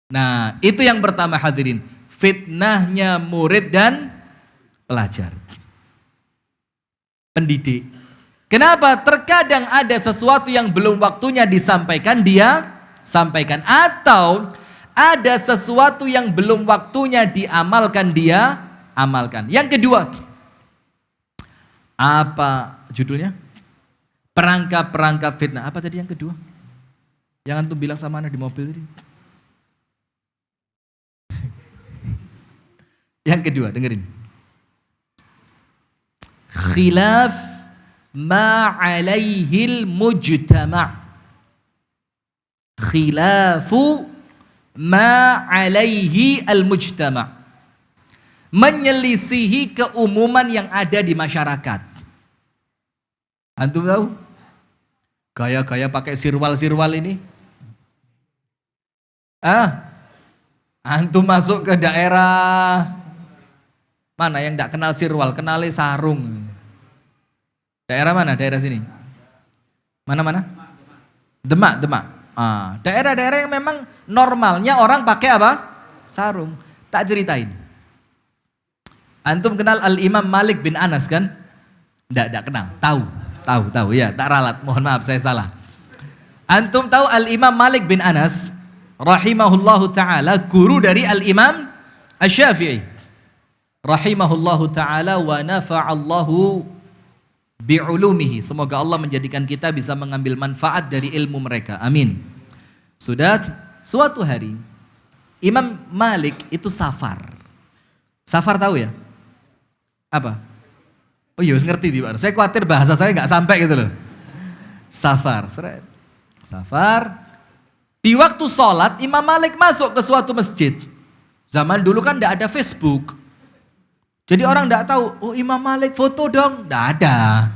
Nah, itu yang pertama hadirin, fitnahnya murid dan pelajar. Pendidik. Kenapa? Terkadang ada sesuatu yang belum waktunya disampaikan, dia sampaikan. Atau ada sesuatu yang belum waktunya diamalkan, dia amalkan. Yang kedua, apa judulnya? Perangkap-perangkap fitnah. Apa tadi yang kedua? Yang antum bilang sama anak di mobil tadi? Yang kedua, dengerin. Khilaf ma alaihil mujtama'. Khilafu ma alaihi al-mujtama'. Menyelisihi keumuman yang ada di masyarakat. Antum tahu? Gaya-gaya pakai sirwal-sirwal ini. Antum masuk ke daerah mana yang tidak kenal sirwal, kenali sarung. Daerah mana? Daerah sini. Mana? Demak. Daerah-daerah yang memang normalnya orang pakai apa? Sarung. Tak ceritain. Antum kenal Al-Imam Malik bin Anas kan? Tidak kenal. Tahu ya, tak ralat. Mohon maaf saya salah. Antum tahu Al-Imam Malik bin Anas rahimahullahu ta'ala guru dari Al-Imam Asy-Syafi'i rahimahullahu ta'ala wa nafa'allahu bi'ulumihi. Semoga Allah menjadikan kita bisa mengambil manfaat dari ilmu mereka. Amin. Sudah, suatu hari Imam Malik itu safar. Safar tahu ya? Apa? Oh iya, ngerti tiba. Saya khawatir bahasa saya nggak sampai gitu loh. Safar. Di waktu sholat Imam Malik masuk ke suatu masjid. Zaman dulu kan tidak ada Facebook. Jadi orang tidak tahu, oh Imam Malik foto dong, tidak ada.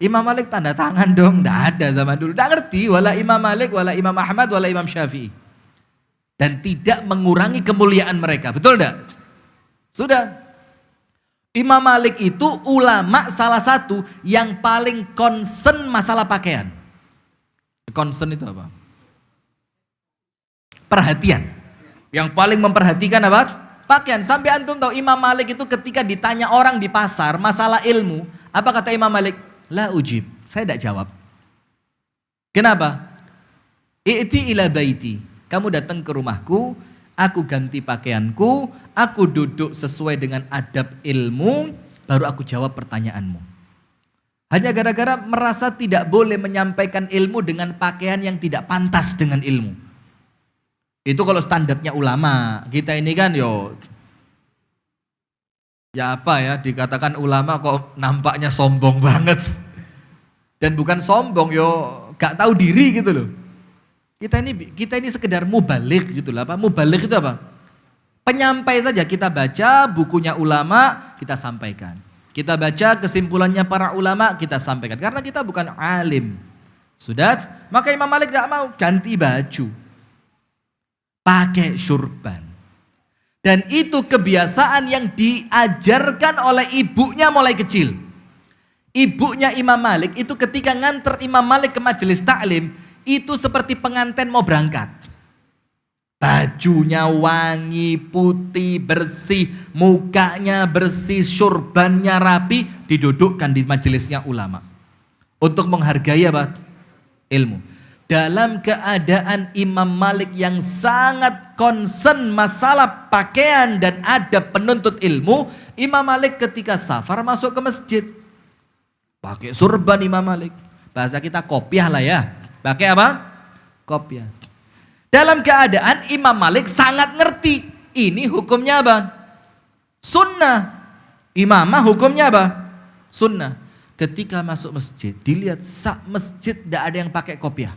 Imam Malik tanda tangan dong, tidak ada zaman dulu. Tidak ngerti, wala Imam Malik, wala Imam Ahmad, wala Imam Syafi'i. Dan tidak mengurangi kemuliaan mereka, betul tidak? Sudah. Imam Malik itu ulama salah satu yang paling concern masalah pakaian. Concern itu apa? Perhatian. Yang paling memperhatikan apa? Pakaian. Sampai antum tahu Imam Malik itu ketika ditanya orang di pasar masalah ilmu, apa kata Imam Malik? La ujib. Saya tidak jawab. Kenapa? I'ti ila baiti. Kamu datang ke rumahku, aku ganti pakaianku, aku duduk sesuai dengan adab ilmu, baru aku jawab pertanyaanmu. Hanya gara-gara merasa tidak boleh menyampaikan ilmu dengan pakaian yang tidak pantas dengan ilmu. Itu kalau standarnya ulama. Kita ini kan ya apa ya, dikatakan ulama kok nampaknya sombong banget. Dan bukan sombong, gak tahu diri gitu loh. Kita ini sekedar mubalik gitu lah. Apa? Mubalik itu apa? Penyampai saja, kita baca bukunya ulama, kita sampaikan. Kita baca kesimpulannya para ulama, kita sampaikan. Karena kita bukan alim. Sudah, maka Imam Malik tidak mau ganti baju. Pakai syurban. Dan itu kebiasaan yang diajarkan oleh ibunya mulai kecil. Ibunya Imam Malik itu ketika nganter Imam Malik ke majelis taklim, itu seperti pengantin mau berangkat. Bajunya wangi, putih, bersih, mukanya bersih, surbannya rapi, didudukkan di majelisnya ulama. Untuk menghargai apa? Ilmu. Dalam keadaan Imam Malik yang sangat concern masalah pakaian dan adab penuntut ilmu, Imam Malik ketika safar masuk ke masjid, pakai surban Imam Malik. Bahasa kita kopiah lah ya. Pakai apa? Kopiah. Dalam keadaan Imam Malik sangat ngerti. Ini hukumnya apa? Sunnah. Imamah hukumnya apa? Sunnah. Ketika masuk masjid, dilihat sak masjid tidak ada yang pakai kopiah.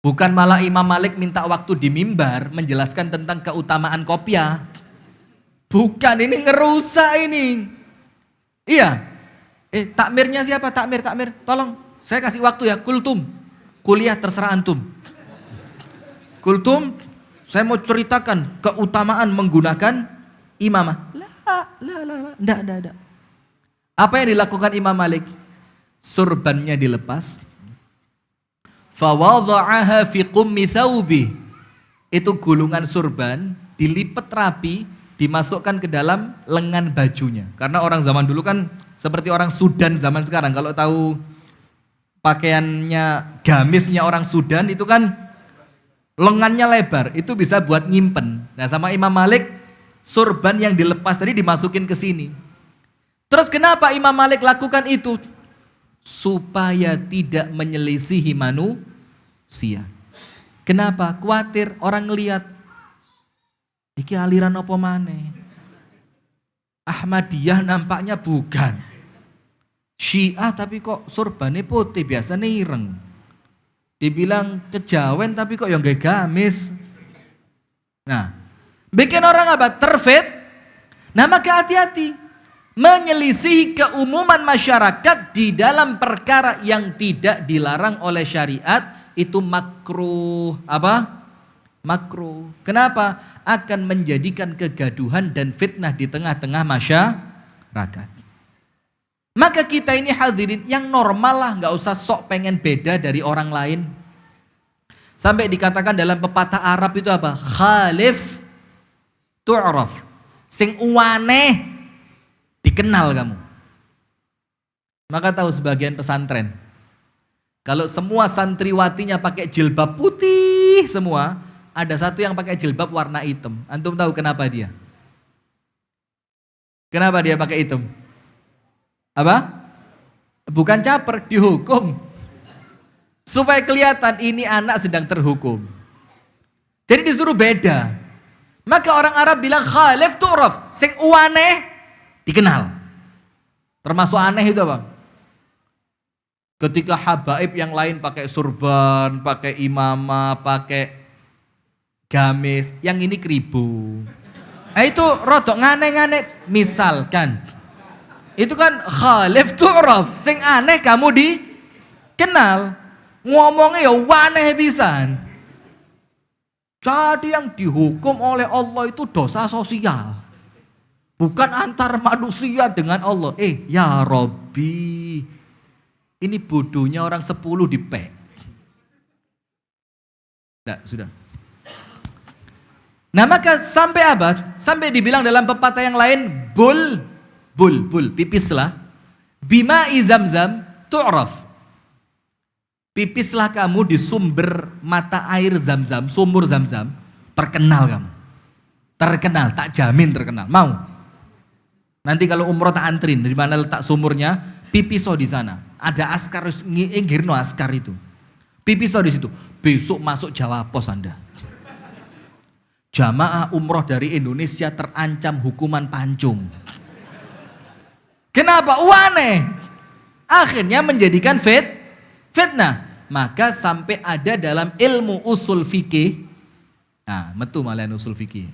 Bukan malah Imam Malik minta waktu di mimbar menjelaskan tentang keutamaan kopiah. Bukan, ini ngerusak ini. Iya. Takmirnya siapa? Takmir. Tolong, saya kasih waktu ya, kultum. Kuliah terserah antum. Kultum, saya mau ceritakan keutamaan menggunakan imamah. Enggak. Apa yang dilakukan Imam Malik? Surbannya dilepas. Fawadha'aha fi qummi thawbi. Itu gulungan surban dilipat rapi, dimasukkan ke dalam lengan bajunya. Karena orang zaman dulu kan seperti orang Sudan zaman sekarang. Kalau tahu pakaiannya, gamisnya orang Sudan itu kan lengannya lebar, itu bisa buat nyimpen. Nah, sama Imam Malik surban yang dilepas tadi dimasukin ke sini. Terus kenapa Imam Malik lakukan itu? Supaya tidak menyelisihi manusia. Kenapa? Khawatir orang ngelihat iki aliran apa maneh? Ahmadiyah nampaknya bukan. Syiah tapi kok surbannya putih, biasanya ireng. Dibilang kejawen tapi kok yang gak gamis. Nah, bikin orang apa? Terfit. Nah, maka hati-hati. Menyelisihi keumuman masyarakat di dalam perkara yang tidak dilarang oleh syariat itu makruh. Apa? Makruh. Kenapa? Akan menjadikan kegaduhan dan fitnah di tengah-tengah masyarakat. Maka kita ini hadirin yang normal lah, gak usah sok pengen beda dari orang lain. Sampai dikatakan dalam pepatah Arab itu apa? Khalif tu'raf. Sing uwaneh dikenal kamu. Maka tahu sebagian pesantren, kalau semua santriwatinya pakai jilbab putih semua, ada satu yang pakai jilbab warna hitam. Antum tahu kenapa dia? Kenapa dia pakai hitam? Apa? Bukan caper, dihukum. Supaya kelihatan ini anak sedang terhukum. Jadi disuruh beda. Maka orang Arab bilang khalif tu'raf, sing uaneh dikenal. Termasuk aneh itu apa? Ketika habaib yang lain pakai surban, pakai imamah, pakai gamis, yang ini keribu. Itu rodok ngane-ngane. Misalkan itu kan khalif tu'raf, sing aneh kamu dikenal. Ngomongnya ya waneh pisan. Jadi yang dihukum oleh Allah itu dosa sosial. Bukan antar manusia dengan Allah. Ya Robbi, ini bodohnya orang 10 dipek. Nah, sudah. Nah, maka sampai apa? Sampai dibilang dalam pepatah yang lain, bul, pipislah. Bima izamzam tu'raf. Pipislah kamu di sumber mata air Zam-Zam, sumur Zam-Zam, terkenal kamu. Terkenal, tak jamin terkenal. Mau? Nanti kalau umroh tak antrin, dari mana letak sumurnya, pipiso di sana. Ada askar, ngirno askar itu. Pipiso di situ. Besok masuk Jawa Pos Anda. Jamaah umroh dari Indonesia terancam hukuman pancung. Kenapa? Aneh. Akhirnya menjadikan fitnah. Maka sampai ada dalam ilmu usul fikih. Nah, metu malah usul fikih.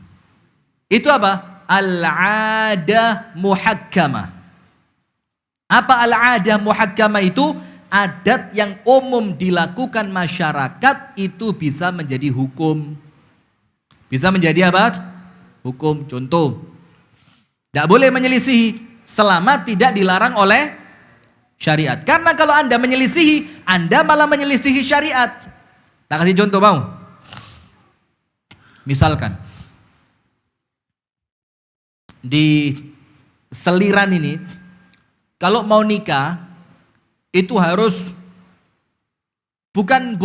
Itu apa? Al-adah muhakkamah. Apa al-adah muhakkamah itu? Adat yang umum dilakukan masyarakat itu bisa menjadi hukum. Bisa menjadi apa? Hukum. Contoh, tidak boleh menyelisihi selama tidak dilarang oleh syariat. Karena kalau Anda menyelisihi, Anda malah menyelisihi syariat. Tak kasih contoh mau? Misalkan di seliran ini, kalau mau nikah itu harus bukan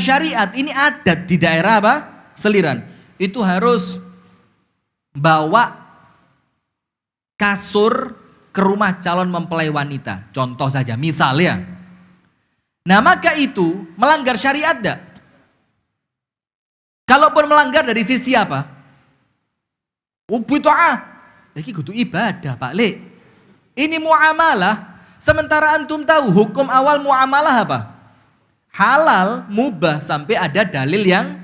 syariat, ini adat di daerah apa? Seliran. Itu harus bawa kasur ke rumah calon mempelai wanita. Contoh saja, misalnya. Nah, maka itu melanggar syariat enggak? Kalaupun melanggar dari sisi apa? Bid'ah. Iki kudu ibadah, Pak Le. Ini muamalah. Sementara antum tahu hukum awal muamalah apa? Halal, mubah sampai ada dalil yang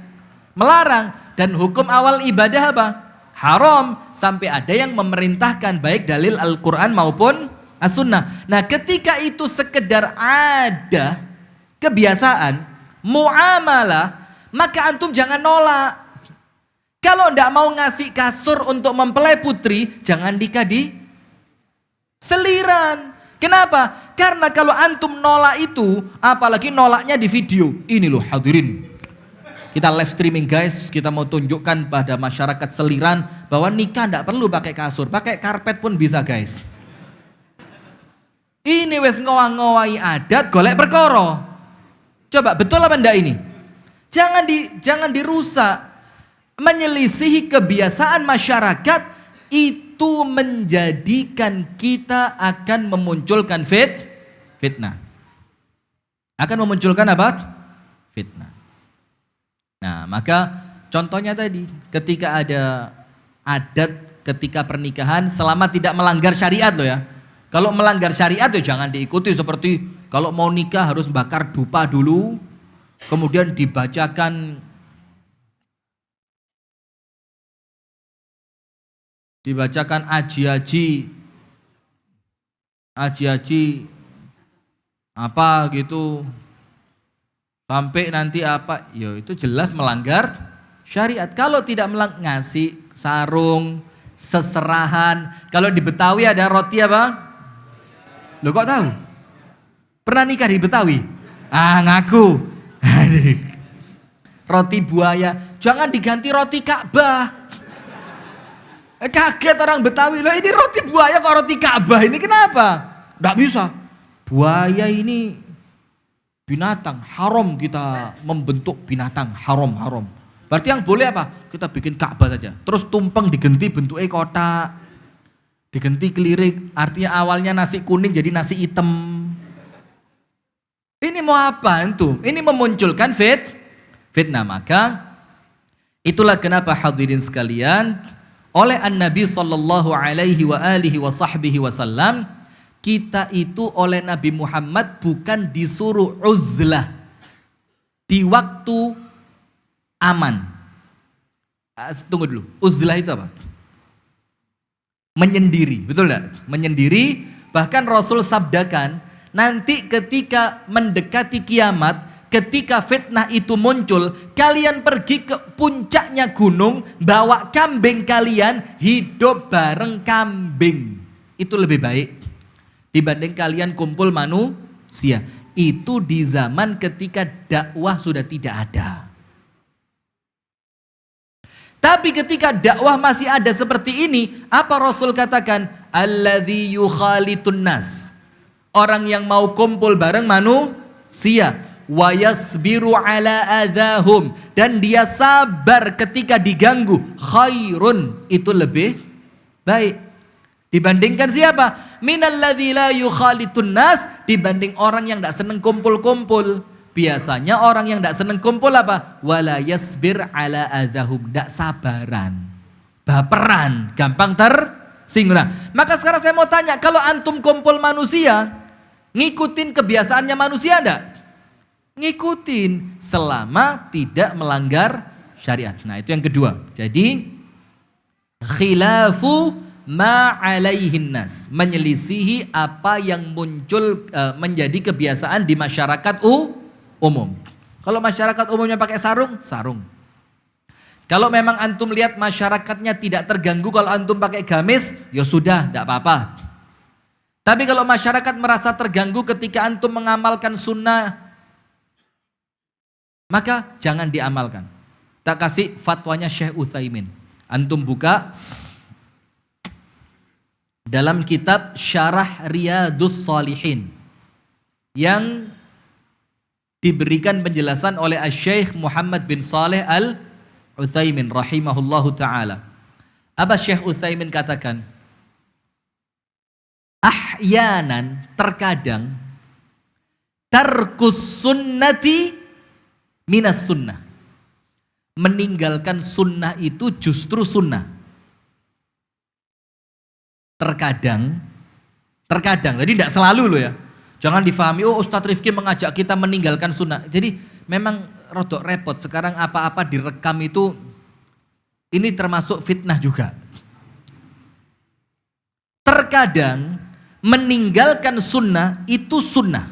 melarang. Dan hukum awal ibadah apa? Haram sampai ada yang memerintahkan, baik dalil Al-Quran maupun As-Sunnah. Nah, ketika itu sekedar ada kebiasaan muamalah, maka antum jangan nolak. Kalau ndak mau ngasih kasur untuk mempelai putri, jangan nikah di seliran. Kenapa? Karena kalau antum nolak itu, apalagi nolaknya di video. Ini loh hadirin, kita live streaming guys, kita mau tunjukkan pada masyarakat seliran bahwa nikah ndak perlu pakai kasur, pakai karpet pun bisa guys. Ini wes ngowah-ngowahi adat, golek perkara. Coba betul apa ndak ini? Jangan dirusak. Menyelisihi kebiasaan masyarakat itu menjadikan kita akan memunculkan fitnah. Akan memunculkan apa? Fitnah. Nah, maka contohnya tadi, ketika ada adat ketika pernikahan selama tidak melanggar syariat loh ya. Kalau melanggar syariat ya jangan diikuti, seperti kalau mau nikah harus bakar dupa dulu, kemudian dibacakan aji-aji apa gitu sampai nanti apa, ya itu jelas melanggar syariat. Kalau tidak ngasih sarung, seserahan. Kalau di Betawi ada roti apa? Lo kok tahu? Pernah nikah di Betawi? Ngaku. Roti buaya, jangan diganti roti Ka'bah. Kaget orang Betawi, loh ini roti buaya kok roti Ka'bah, ini kenapa? Nggak bisa. Buaya ini binatang, haram kita membentuk binatang, haram. Berarti yang boleh apa? Kita bikin Ka'bah saja. Terus tumpeng diganti bentuknya kotak, diganti kelirik, artinya awalnya nasi kuning jadi nasi hitam. Ini mau apa itu? Ini memunculkan fitnah. Maka itulah kenapa hadirin sekalian, oleh An-Nabi sallallahu alaihi wa alihi wa sahbihi wasallam, kita itu oleh Nabi Muhammad bukan disuruh uzlah di waktu aman. Tunggu dulu, uzlah itu apa? Menyendiri, betul enggak? Menyendiri, bahkan Rasul sabdakan, nanti ketika mendekati kiamat, ketika fitnah itu muncul, kalian pergi ke puncaknya gunung, bawa kambing kalian, hidup bareng kambing. Itu lebih baik dibanding kalian kumpul manusia. Itu di zaman ketika dakwah sudah tidak ada. Tapi ketika dakwah masih ada seperti ini, apa Rasul katakan? Alladzi yukhalitun nas. Orang yang mau kumpul bareng manusia. Wa yasbiru ala adahum, dan dia sabar ketika diganggu, khairun, itu lebih baik dibandingkan siapa? Minalladzi la yukhalitun nas, dibanding orang yang tidak senang kumpul-kumpul. Biasanya orang yang tidak senang kumpul apa? Wala yasbir ala adahum, tidak sabaran, baperan, gampang tersinggung. Maka sekarang saya mau tanya, kalau antum kumpul manusia, ngikutin kebiasaannya manusia enggak? Ngikutin selama tidak melanggar syariat. Nah, itu yang kedua. Jadi khilafu ma alaihin nas, menyelisihi apa yang muncul menjadi kebiasaan di masyarakat umum. Kalau masyarakat umumnya pakai sarung, Kalau memang antum lihat masyarakatnya tidak terganggu kalau antum pakai gamis, ya sudah, tidak apa-apa. Tapi kalau masyarakat merasa terganggu ketika antum mengamalkan sunnah, maka jangan diamalkan. Tak kasih fatwanya Syekh Utsaimin. Antum buka dalam kitab Syarah Riyadus Shalihin yang diberikan penjelasan oleh Syekh Muhammad bin Saleh Al-Utsaimin rahimahullahu ta'ala. Apa Syekh Utsaimin katakan? Ahyanan, terkadang, tarkus sunnati minas sunnah. Meninggalkan sunnah itu justru sunnah. Terkadang, jadi tidak selalu loh ya. Jangan difahami, oh Ustadz Rifki mengajak kita meninggalkan sunnah. Jadi memang rodok repot, sekarang apa-apa direkam itu, ini termasuk fitnah juga. Terkadang, meninggalkan sunnah itu sunnah.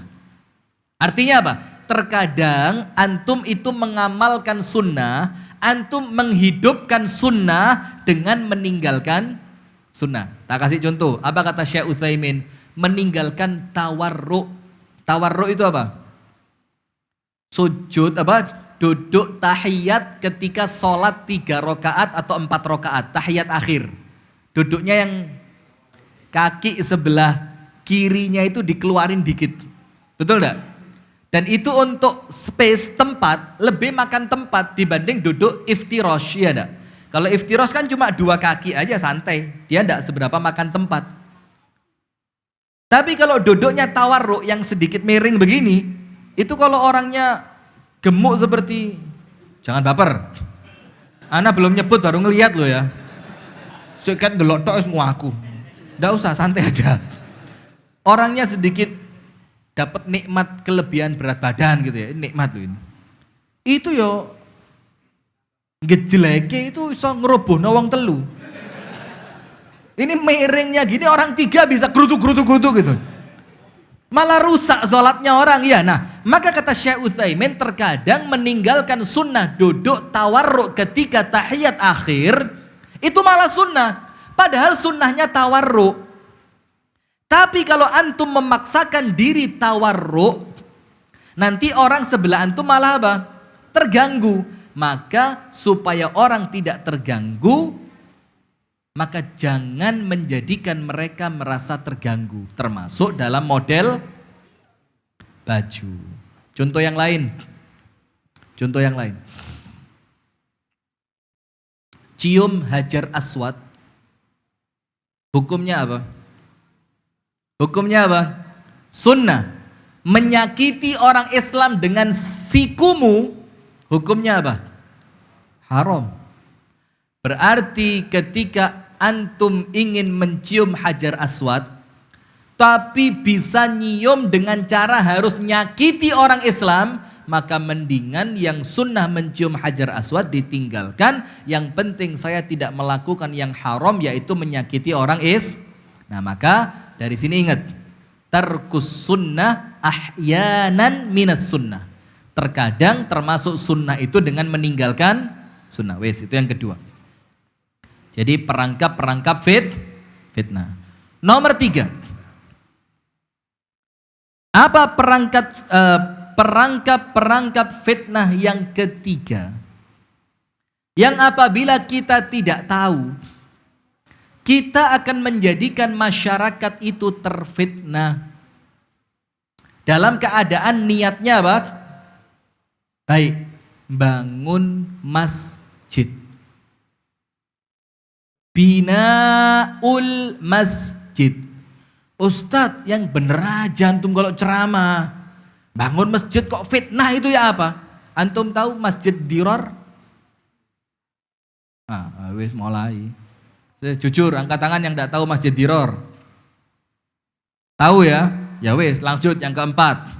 Artinya apa? Terkadang antum itu mengamalkan sunnah, antum menghidupkan sunnah dengan meninggalkan sunnah. Tak kasih contoh, apa kata Syekh Utsaimin? Meninggalkan tawarruk. Tawarruk itu apa? Sujud apa? Duduk tahiyat ketika sholat 3 rakaat atau 4 rakaat, tahiyat akhir. Duduknya yang kaki sebelah kirinya itu dikeluarin dikit. Betul enggak? Dan itu untuk space tempat, lebih makan tempat dibanding duduk iftirosh, ya enggak? Kalau iftirosh kan cuma 2 kaki aja santai, dia enggak seberapa makan tempat. Tapi kalau duduknya tawarruk yang sedikit miring begini, itu kalau orangnya gemuk seperti, jangan baper. Ana belum nyebut baru ngelihat lo ya. Sekat delok tok wis ngaku. Nggak usah, santai aja. Orangnya sedikit dapat nikmat kelebihan berat badan gitu ya, nikmat loh ini. Itu yo ngejeleke itu iso ngerobohno wong telu. Ini miringnya gini orang 3 bisa gerutu gitu. Malah rusak sholatnya orang ya. Nah, maka kata Syekh Utsaimin, terkadang meninggalkan sunnah duduk tawarruk ketika tahiyat akhir itu malah sunnah. Padahal sunnahnya tawarruk. Tapi kalau antum memaksakan diri tawarruk, nanti orang sebelah antum malah apa? Terganggu. Maka supaya orang tidak terganggu, maka jangan menjadikan mereka merasa terganggu. Termasuk dalam model baju. Contoh yang lain. Cium Hajar Aswad. Hukumnya apa? Sunnah. Menyakiti orang Islam dengan sikumu, hukumnya apa? Haram. Berarti ketika antum ingin mencium Hajar Aswad, tapi bisa nyium dengan cara harus nyakiti orang Islam, maka mendingan yang sunnah mencium Hajar Aswad ditinggalkan. Yang penting saya tidak melakukan yang haram, yaitu menyakiti orang Nah, maka dari sini ingat, tarkus sunnah ahyanan minas sunnah. Terkadang termasuk sunnah itu dengan meninggalkan sunnah. Wes, itu yang kedua. Jadi perangkap fitnah. Nomor 3. Apa perangkap fitnah yang ketiga? Yang apabila kita tidak tahu, kita akan menjadikan masyarakat itu terfitnah. Dalam keadaan niatnya apa? Baik, bangun masjid. Binaul masjid. Ustadz, yang bener aja antum kalau ceramah. Bangun masjid kok fitnah, itu ya apa? Antum tahu Masjid Dirar? Wis mulai. Jujur, angkat tangan yang enggak tahu Masjid Dirar. Tahu ya? Ya wis, lanjut yang keempat.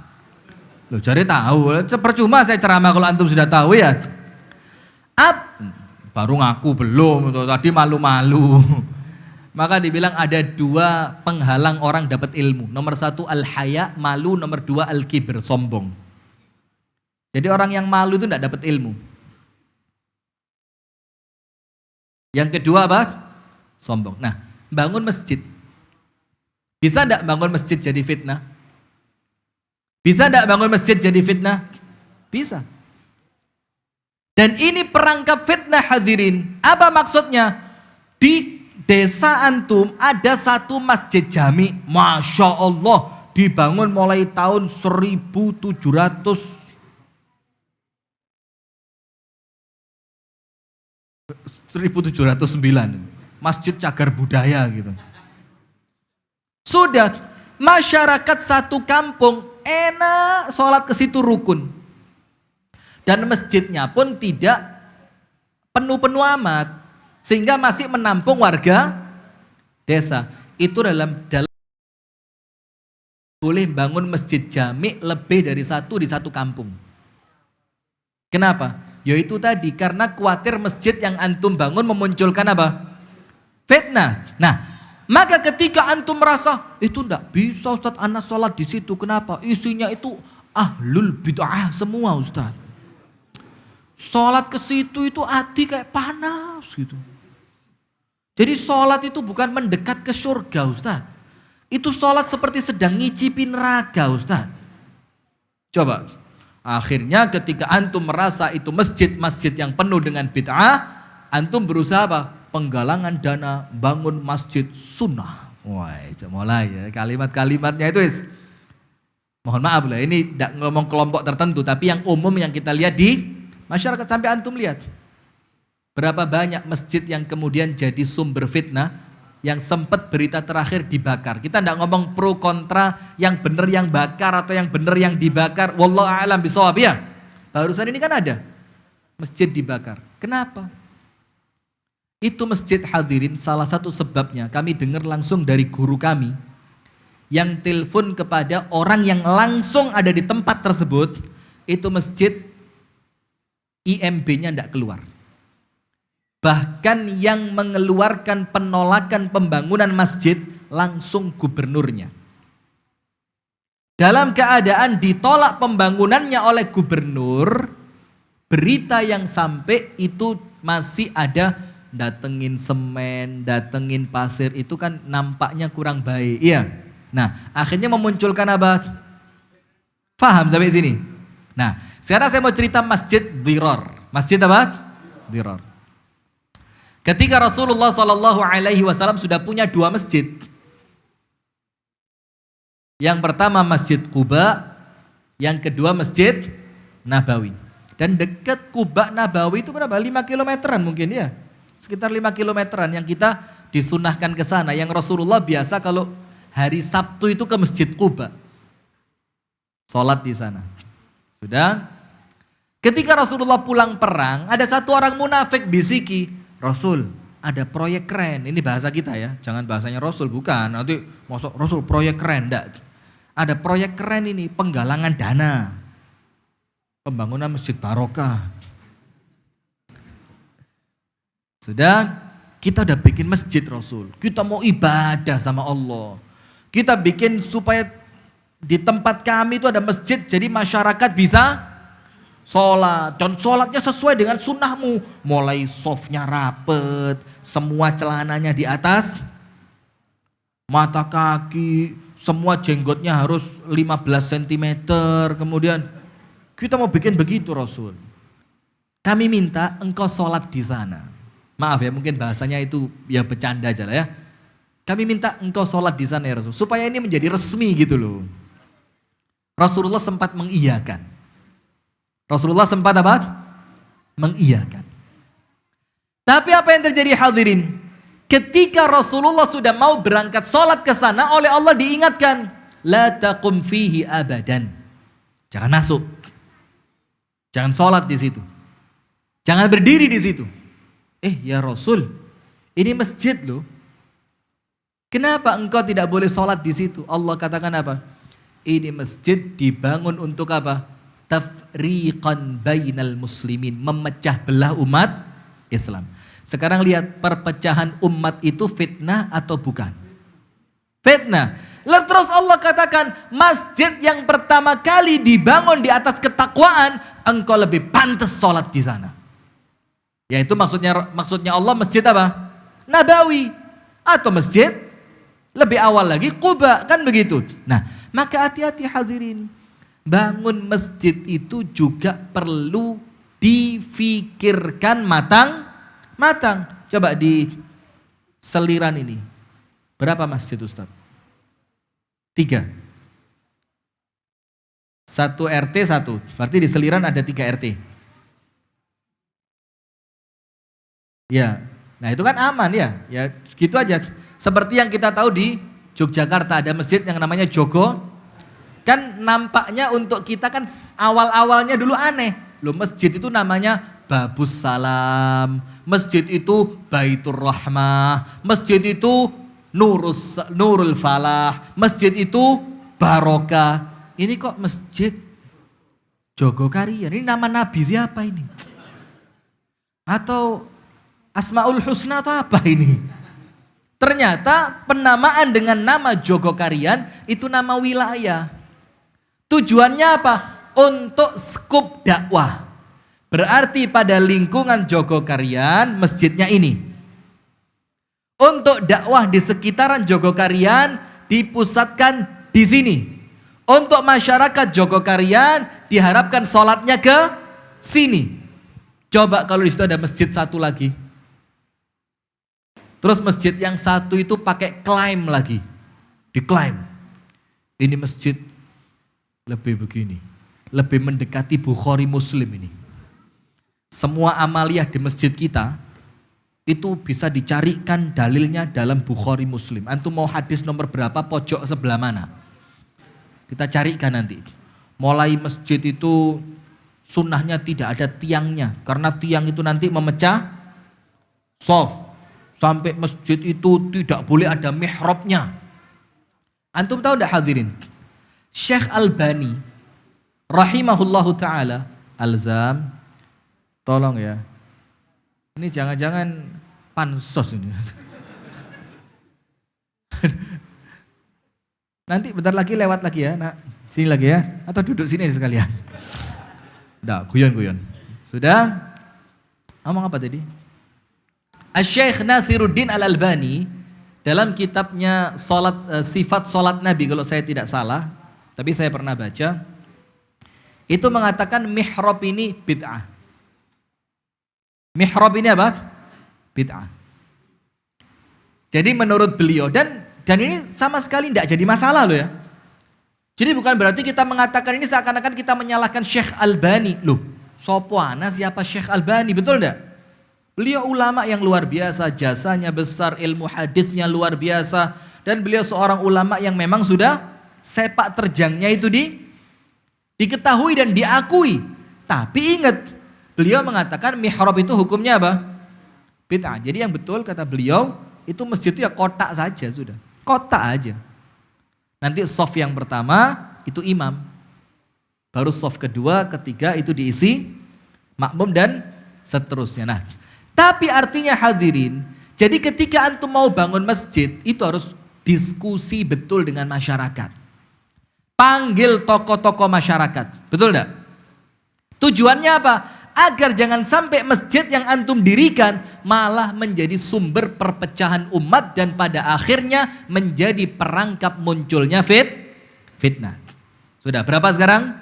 Loh, jadi tahu. Percuma saya ceramah kalau antum sudah tahu ya. Baru ngaku belum, tadi malu-malu. Maka dibilang ada 2 penghalang orang dapat ilmu. Nomor 1 al-haya, malu. Nomor 2 al-kibr, sombong. Jadi orang yang malu itu tidak dapat ilmu. Yang kedua apa? Sombong. Nah, bangun masjid. Bisa enggak bangun masjid jadi fitnah? Bisa enggak bangun masjid jadi fitnah? Bisa. Dan ini perangkap fitnah hadirin. Apa maksudnya? Di desa antum ada satu masjid jami. Masya Allah. Dibangun mulai tahun 1709. Masjid cagar budaya gitu. Sudah, masyarakat satu kampung enak sholat ke situ rukun. Dan masjidnya pun tidak penuh-penuh amat. Sehingga masih menampung warga desa. Itu dalam boleh bangun masjid jami lebih dari satu di satu kampung. Kenapa? Yaitu tadi karena khawatir masjid yang antum bangun memunculkan apa? Fitnah. Nah, maka ketika antum merasa itu enggak bisa Ustadz anak sholat di situ. Kenapa? Isinya itu ahlul bid'ah semua Ustadz. Sholat ke situ itu hati kayak panas gitu. Jadi sholat itu bukan mendekat ke surga Ustadz. Itu sholat seperti sedang ngicipin neraka Ustadz. Coba. Akhirnya ketika antum merasa itu masjid-masjid yang penuh dengan bid'ah, antum berusaha apa? Penggalangan dana bangun masjid sunnah. Wah, mulai ya kalimat-kalimatnya itu mohon maaf lah, ini tidak ngomong kelompok tertentu, tapi yang umum yang kita lihat di masyarakat. Sampai antum lihat berapa banyak masjid yang kemudian jadi sumber fitnah, yang sempat berita terakhir dibakar. Kita tidak ngomong pro kontra, yang benar yang bakar atau yang benar yang dibakar. Wallahu a'lam bishawab ya. Barusan ini kan ada masjid dibakar. Kenapa? Itu masjid hadirin salah satu sebabnya kami dengar langsung dari guru kami yang telepon kepada orang yang langsung ada di tempat tersebut. Itu masjid IMB-nya tidak keluar. Bahkan yang mengeluarkan penolakan pembangunan masjid langsung gubernurnya. Dalam keadaan ditolak pembangunannya oleh gubernur, berita yang sampai itu masih ada datengin semen, datengin pasir, itu kan nampaknya kurang baik. Iya. Nah, akhirnya memunculkan apa? Faham sampai sini? Nah, sekarang saya mau cerita masjid Dirar. Masjid apa? Dirar. Ketika Rasulullah SAW sudah punya dua masjid. Yang pertama Masjid Quba, yang kedua Masjid Nabawi. Dan dekat Quba Nabawi itu berapa? 5 kilometeran mungkin ya. Sekitar 5 kilometeran yang kita disunahkan ke sana. Yang Rasulullah biasa kalau hari Sabtu itu ke Masjid Quba. Sholat di sana. Sudah. Ketika Rasulullah pulang perang, ada satu orang munafik bisiki, Rasul, ada proyek keren. Ini bahasa kita ya, jangan bahasanya Rasul, bukan. Nanti masuk Rasul proyek keren, enggak. Ada proyek keren ini, penggalangan dana. Pembangunan Masjid Barokah. Sudah, kita udah bikin masjid Rasul. Kita mau ibadah sama Allah. Kita bikin supaya di tempat kami itu ada masjid, jadi masyarakat bisa sholat, dan sholatnya sesuai dengan sunnahmu. Mulai softnya rapet, semua celananya di atas mata kaki, semua jenggotnya harus 15 cm. Kemudian kita mau bikin begitu Rasul. Kami minta engkau sholat di sana. Maaf ya, mungkin bahasanya itu ya bercanda aja lah ya. Kami minta engkau sholat di sana ya Rasul, supaya ini menjadi resmi gitu loh. Rasulullah sempat mengiyakan. Rasulullah sempat apa? Mengiyakan. Tapi apa yang terjadi hadirin? Ketika Rasulullah sudah mau berangkat sholat ke sana, oleh Allah diingatkan, la taqum fihi abadan. Jangan masuk. Jangan sholat di situ. Jangan berdiri di situ. Ya Rasul, ini masjid loh. Kenapa engkau tidak boleh sholat di situ? Allah katakan apa? Ini masjid dibangun untuk apa? Tafriqan bainal muslimin, memecah belah umat Islam. Sekarang lihat, perpecahan umat itu fitnah atau bukan? Fitnah. Lalu terus Allah katakan, masjid yang pertama kali dibangun di atas ketakwaan, engkau lebih pantas sholat di sana. Yaitu maksudnya Allah masjid apa? Nabawi. Atau masjid lebih awal lagi Quba, kan begitu. Nah, maka hati-hati hadirin. Bangun masjid itu juga perlu difikirkan matang. Coba di Seliran ini. Berapa masjid Ustaz? 3. 1 RT 1. Berarti di Seliran ada 3 RT. Ya. Nah, itu kan aman ya. Ya, gitu aja. Seperti yang kita tahu di Yogyakarta ada masjid yang namanya Jogo. Kan nampaknya untuk kita kan awal-awalnya dulu aneh. Loh, masjid itu namanya Babus Salam. Masjid itu Baitur Rahmah. Masjid itu Nurul Falah. Masjid itu Barokah. Ini kok masjid Jogokarian? Ini nama nabi siapa ini? Atau Asmaul Husna atau apa ini? Ternyata penamaan dengan nama Jogokarian itu nama wilayah. Tujuannya apa? Untuk skup dakwah. Berarti pada lingkungan Jogokarian masjidnya ini. Untuk dakwah di sekitaran Jogokarian dipusatkan di sini. Untuk masyarakat Jogokarian diharapkan sholatnya ke sini. Coba kalau di situ ada masjid satu lagi. Terus masjid yang satu itu pakai klaim lagi. Diklaim. Ini masjid lebih begini. Lebih mendekati Bukhari Muslim ini. Semua amaliyah di masjid kita itu bisa dicarikan dalilnya dalam Bukhari Muslim. Antum mau hadis nomor berapa, pojok sebelah mana? Kita carikan nanti. Mulai masjid itu sunnahnya tidak ada tiangnya. Karena tiang itu nanti memecah shaf. Sampai masjid itu tidak boleh ada mihrabnya. Antum tahu enggak hadirin? Syekh Albani rahimahullahu ta'ala. Alzam, tolong ya. Ini jangan-jangan pansos ini. Nanti bentar lagi lewat lagi ya, nak. Sini lagi ya, atau duduk sini sekalian. Udah, guyon-guyon. Sudah? Ngomong apa tadi? Syekh Nasiruddin Al-Albani dalam kitabnya sifat salat Nabi kalau saya tidak salah, tapi saya pernah baca, itu mengatakan mihrab ini bid'ah. Mihrab ini apa? Bid'ah. Jadi menurut beliau dan ini sama sekali tidak jadi masalah loh ya. Jadi bukan berarti kita mengatakan ini seakan-akan kita menyalahkan Syekh Albani. Loh, sopo ana siapa Syekh Albani, betul enggak? Beliau ulama yang luar biasa, jasanya besar, ilmu hadisnya luar biasa, dan beliau seorang ulama yang memang sudah sepak terjangnya itu diketahui dan diakui. Tapi ingat, beliau mengatakan mihrab itu hukumnya apa? Bid'ah. Jadi yang betul kata beliau, itu masjid itu ya kotak saja sudah. Kotak aja. Nanti shaf yang pertama itu imam. Baru shaf kedua, ketiga itu diisi makmum dan seterusnya. Nah, tapi artinya hadirin, jadi ketika antum mau bangun masjid, itu harus diskusi betul dengan masyarakat. Panggil tokoh-tokoh masyarakat, betul enggak? Tujuannya apa? Agar jangan sampai masjid yang antum dirikan malah menjadi sumber perpecahan umat dan pada akhirnya menjadi perangkap munculnya fitnah. Sudah berapa sekarang?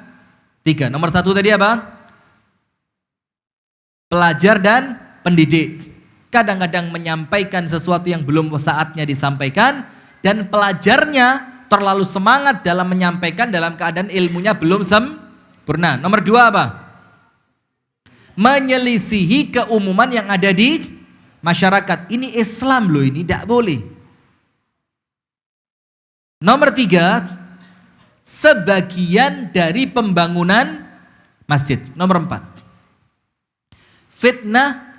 3. Nomor 1 tadi apa? Pelajar dan pendidik. Kadang-kadang menyampaikan sesuatu yang belum saatnya disampaikan dan pelajarnya terlalu semangat dalam menyampaikan dalam keadaan ilmunya belum sempurna. Nomor 2 apa? Menyelisihi keumuman yang ada di masyarakat. Ini Islam loh, ini tidak boleh. Nomor 3, sebagian dari pembangunan masjid. Nomor 4, fitnah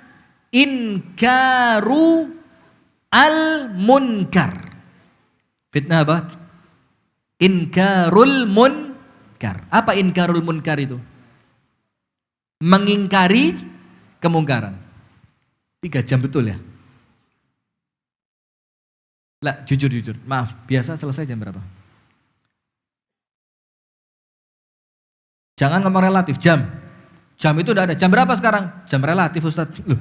inkaru al-munkar. Fitnah apa? Inkarul munkar. Apa inkarul munkar itu? Mengingkari kemungkaran. 3 jam betul ya? Lah, jujur. Maaf, biasa selesai jam berapa? Jangan ngomong relatif, jam. Jam itu udah ada. Jam berapa sekarang? Jam relatif Ustaz. Loh,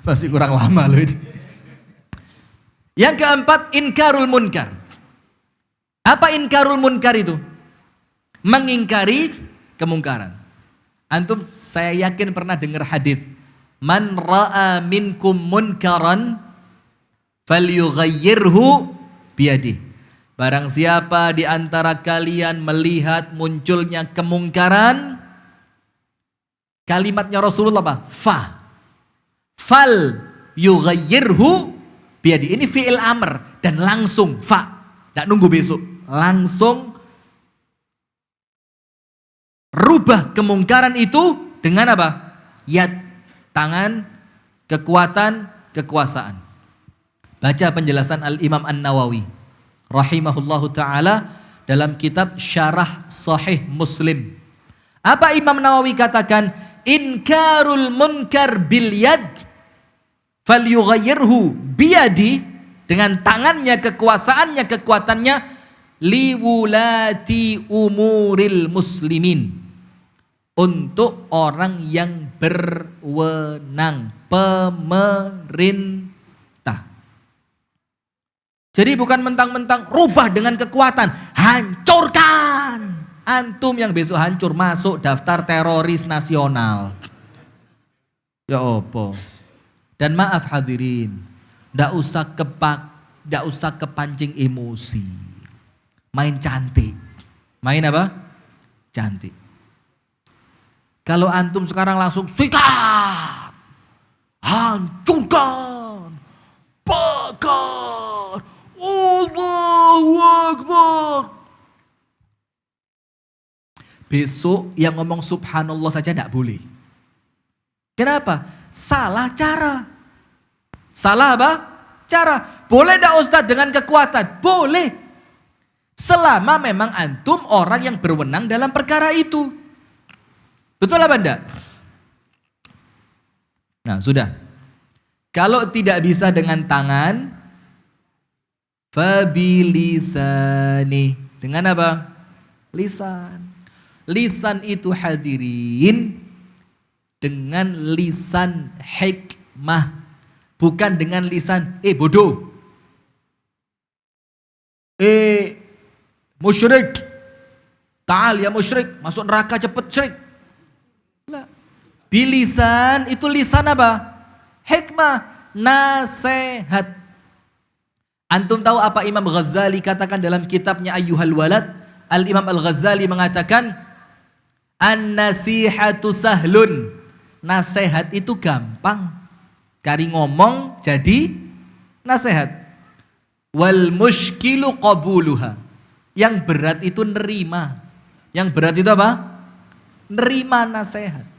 Masih kurang lama loh ini. Yang keempat, inkarul munkar. Apa inkarul munkar itu? Mengingkari kemungkaran. Antum saya yakin pernah dengar hadis, man ra'a minkum munkaran falyughayyirhu biyadihi. Barang siapa di antara kalian melihat munculnya kemungkaran, kalimatnya Rasulullah apa? Fal yughayyirhu biyadihi. Ini fi'il amr dan langsung tidak nunggu besok, langsung rubah kemungkaran itu dengan apa? Yad, tangan, kekuatan, kekuasaan. Baca penjelasan Al-Imam An-Nawawi rahimahullahu ta'ala dalam kitab Syarah Sahih Muslim. Apa Imam Nawawi katakan? Inkarul munkar bil yad falyughayyirhu biyadi, dengan tangannya, kekuasaannya, kekuatannya, liwulati umuril muslimin, untuk orang yang berwenang, pemerintah. Jadi bukan mentang-mentang rubah dengan kekuatan, hancurkan. Antum yang besok hancur masuk daftar teroris nasional. Ya opo. Dan maaf hadirin, ndak usah kepancing emosi. Main cantik. Main apa? Cantik. Kalau antum sekarang langsung sikat, hancurkan, bakar, Allahu Akbar. Besok yang ngomong subhanallah saja tidak boleh. Kenapa? Salah cara. Salah apa? Cara. Boleh tidak Ustadz dengan kekuatan? Boleh. Selama memang antum orang yang berwenang dalam perkara itu. Betul apa enggak? Nah sudah. Kalau tidak bisa dengan tangan, fabilisani, dengan apa? Lisan. Lisan itu hadirin dengan lisan hikmah, bukan dengan lisan bodoh, musyrik, ta'al ya musyrik, masuk neraka cepet syrik. Bilisan itu lisan apa? Hikmah, nasihat. Antum tahu apa Imam Ghazali katakan dalam kitabnya Ayyuhal Walad? Al-Imam Al-Ghazali mengatakan, an-nasihatu sahlun. Nasihat itu gampang. Kari ngomong jadi nasihat. Wal mushkilu qabuluha. Yang berat itu nerima. Yang berat itu apa? Nerima nasihat.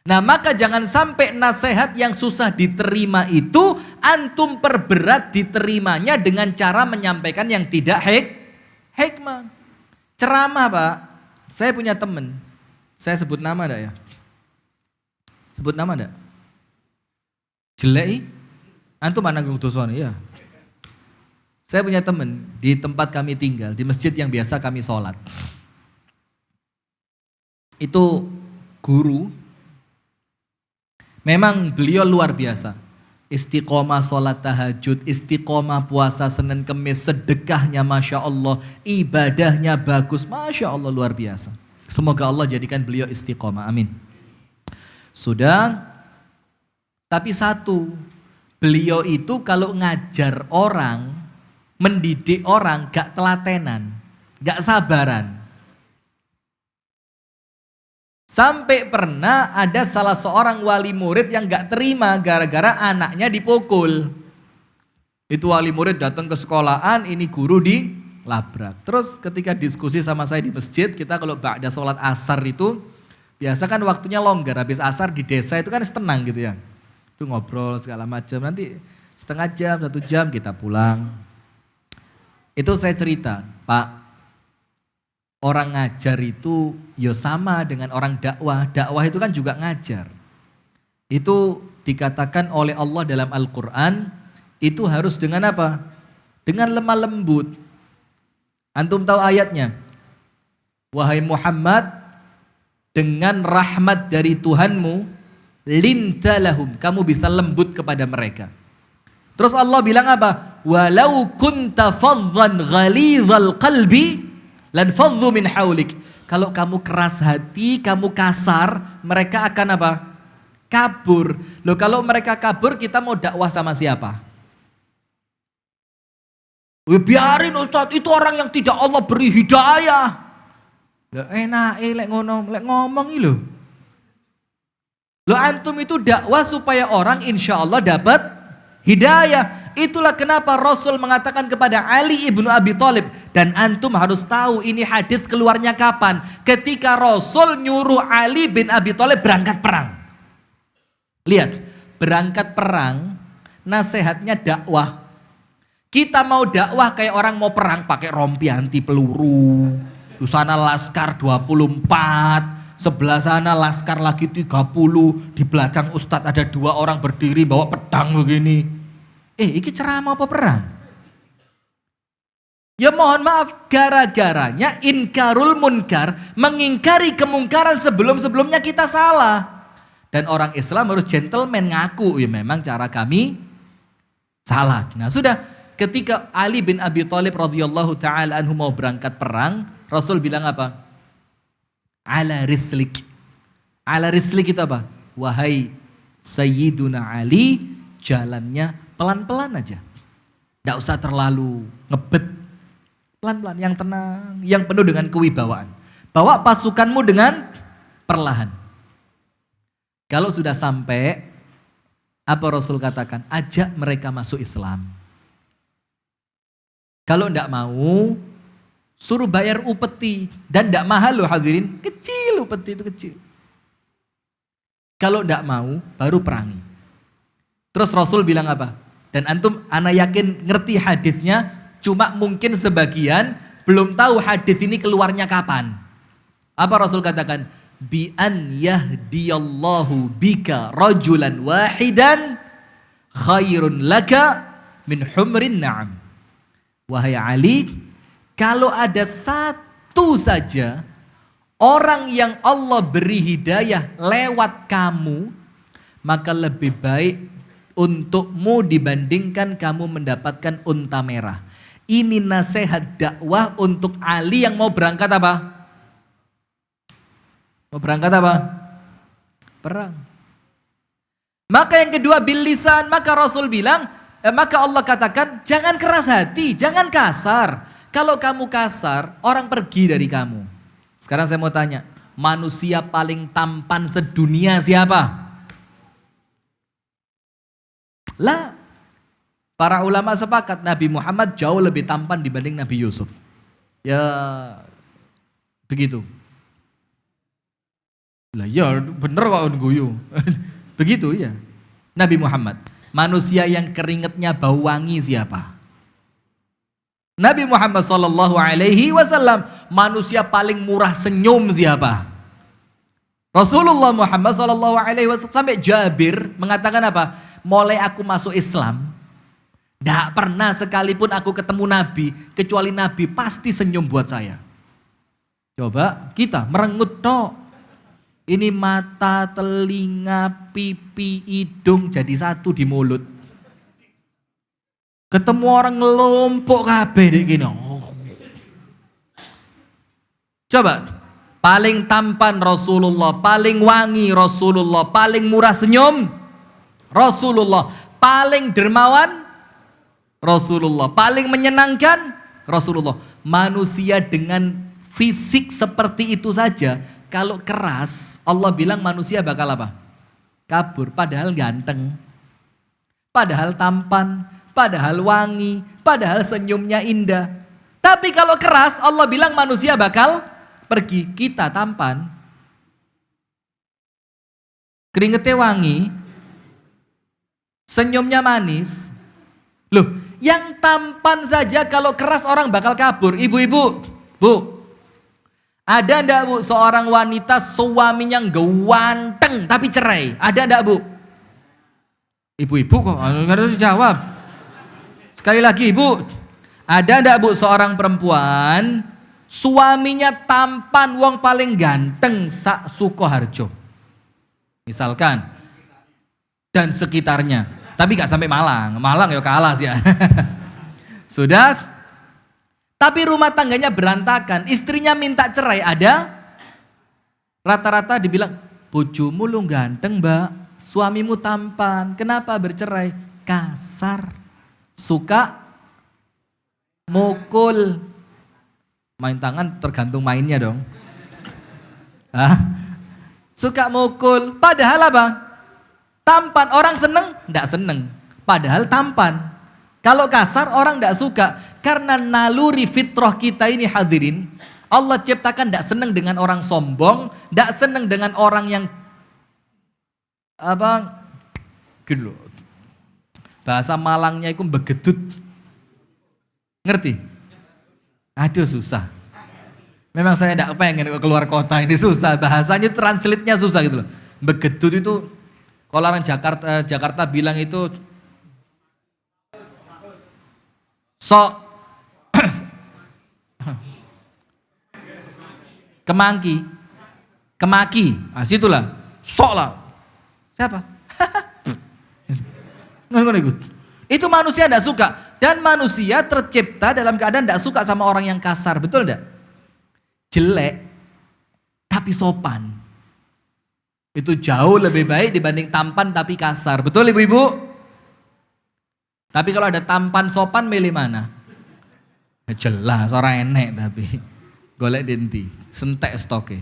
Nah maka jangan sampai nasihat yang susah diterima itu antum perberat diterimanya dengan cara menyampaikan yang tidak hikmah. Ceramah Pak, saya punya teman, saya sebut nama enggak ya? Sebut nama enggak? Jelek? Antum mana nanggung dosane ya? Saya punya teman di tempat kami tinggal, di masjid yang biasa kami sholat. Itu guru. Memang beliau luar biasa. Istiqomah sholat tahajud, istiqomah puasa Senin Kemis, sedekahnya Masya Allah, ibadahnya bagus, Masya Allah luar biasa. Semoga Allah jadikan beliau istiqomah, amin. Sudah, tapi satu, beliau itu kalau ngajar orang, mendidik orang gak telatenan, gak sabaran. Sampai pernah ada salah seorang wali murid yang gak terima gara-gara anaknya dipukul. Itu wali murid datang ke sekolahan, ini guru dilabrak. Terus ketika diskusi sama saya di masjid, kita kalau ba'da sholat asar itu, biasa kan waktunya longgar, habis asar di desa itu kan tenang gitu ya. Itu ngobrol segala macam, nanti setengah jam, 1 jam kita pulang. Itu saya cerita, Pak. Orang ngajar itu ya sama dengan orang dakwah. Dakwah itu kan juga ngajar. Itu dikatakan oleh Allah dalam Al-Quran, itu harus dengan apa? Dengan lemah lembut. Antum tahu ayatnya? Wahai Muhammad, dengan rahmat dari Tuhanmu, lintalahum, kamu bisa lembut kepada mereka. Terus Allah bilang apa? Walau kunta fadhan ghalidhal qalbi lan fadhu min haulik. Kalau kamu keras hati, kamu kasar, mereka akan apa? Kabur. Loh, kalau mereka kabur, kita mau dakwah sama siapa? Biarin Ustadz, itu orang yang tidak Allah beri hidayah. Loh, enak lek ngomong lho. Loh, antum itu dakwah supaya orang insya Allah dapat hidayah. Itulah kenapa Rasul mengatakan kepada Ali ibnu Abi Thalib, dan antum harus tahu ini hadis keluarnya kapan? Ketika Rasul nyuruh Ali bin Abi Thalib berangkat perang. Lihat, berangkat perang nasihatnya dakwah. Kita mau dakwah kayak orang mau perang pakai rompi anti peluru. Di sana laskar 24, sebelah sana laskar lagi 30, di belakang ustadz ada 2 orang berdiri bawa pedang begini. Ini ceramah apa perang? Ya mohon maaf, gara-garanya inkarul munkar, mengingkari kemungkaran sebelum-sebelumnya kita salah. Dan orang Islam harus gentleman, ngaku ya memang cara kami salah. Nah sudah, ketika Ali bin Abi Thalib radhiyallahu taala anhu mau berangkat perang, Rasul bilang apa? Ala rislik. Ala rislik itu apa? Wahai Sayyiduna Ali, jalannya pelan-pelan aja. Tidak usah terlalu ngebet. Pelan-pelan, yang tenang, yang penuh dengan kewibawaan. Bawa pasukanmu dengan perlahan. Kalau sudah sampai, apa Rasul katakan? Ajak mereka masuk Islam. Kalau tidak mau, suruh bayar upeti. Dan tidak mahal loh hadirin, kecil upeti itu kecil. Kalau tidak mau, baru perangi. Terus Rasul bilang apa? Dan antum, ana yakin ngerti hadisnya, cuma mungkin sebagian belum tahu hadis ini keluarnya kapan. Apa Rasul katakan? Bi an yahdiyallahu bika rajulan wahidan khairun laka min humrin na'am. Wahai Ali, kalau ada satu saja orang yang Allah beri hidayah lewat kamu, maka lebih baik untukmu dibandingkan kamu mendapatkan unta merah. Ini nasihat dakwah untuk Ali yang mau berangkat apa? Mau berangkat apa? Perang. Maka yang kedua bil lisan, maka Rasul bilang, maka Allah katakan jangan keras hati, jangan kasar. Kalau kamu kasar, orang pergi dari kamu. Sekarang saya mau tanya, manusia paling tampan sedunia siapa? Lah, para ulama sepakat Nabi Muhammad jauh lebih tampan dibanding Nabi Yusuf. Ya, begitu. Lah ya bener kok guyu. Begitu ya. Nabi Muhammad, manusia yang keringetnya bau wangi siapa? Nabi Muhammad SAW, manusia paling murah senyum siapa? Rasulullah Muhammad SAW. Sampai Jabir mengatakan apa? Mulai aku masuk Islam, tidak pernah sekalipun aku ketemu Nabi, kecuali Nabi pasti senyum buat saya. Coba kita merengut tok. Ini mata, telinga, pipi, hidung jadi satu di mulut. Ketemu orang ngelompok kabeh dek gini. Coba, paling tampan Rasulullah, paling wangi Rasulullah, paling murah senyum Rasulullah, paling dermawan Rasulullah, paling menyenangkan Rasulullah. Manusia dengan fisik seperti itu saja, kalau keras, Allah bilang manusia bakal apa? Kabur, padahal ganteng, padahal tampan, padahal wangi, padahal senyumnya indah. Tapi kalau keras, Allah bilang manusia bakal pergi. Kita tampan, keringetnya wangi, senyumnya manis. Loh, yang tampan saja kalau keras orang bakal kabur. Ibu-ibu, bu, ada ndak bu seorang wanita suaminya ganteng tapi cerai? Ada ndak bu? Ibu-ibu kok nggak harus jawab. Sekali lagi ibu, ada ndak bu seorang perempuan suaminya tampan, wong paling ganteng sak Sukoharjo. Misalkan dan sekitarnya. Tapi gak sampai Malang. Malang ya kalah sih ya. Sudah. Tapi rumah tangganya berantakan. Istrinya minta cerai. Ada? Rata-rata dibilang, bojomu lu ganteng mbak. Suamimu tampan. Kenapa bercerai? Kasar. Suka mukul. Main tangan tergantung mainnya dong. Hah? Suka mukul. Padahal apa? Tampan, orang seneng? Enggak seneng. Padahal tampan. Kalau kasar orang enggak suka. Karena naluri fitrah kita ini hadirin. Allah ciptakan enggak seneng dengan orang sombong. Enggak seneng dengan orang yang gitu loh. Bahasa Malangnya itu begedut. Ngerti? Aduh susah. Memang saya enggak pengen keluar kota ini susah. Bahasanya translate-nya susah gitu loh. Begedut itu kalau orang Jakarta bilang itu sok kemaki, nah situlah, sok lah, siapa? Itu manusia tidak suka dan manusia tercipta dalam keadaan tidak suka sama orang yang kasar, betul tidak? Jelek tapi sopan. Itu jauh lebih baik dibanding tampan tapi kasar. Betul ibu-ibu? Tapi kalau ada tampan sopan milih mana? Jelas orang enek tapi golek denti, sentek stoknya.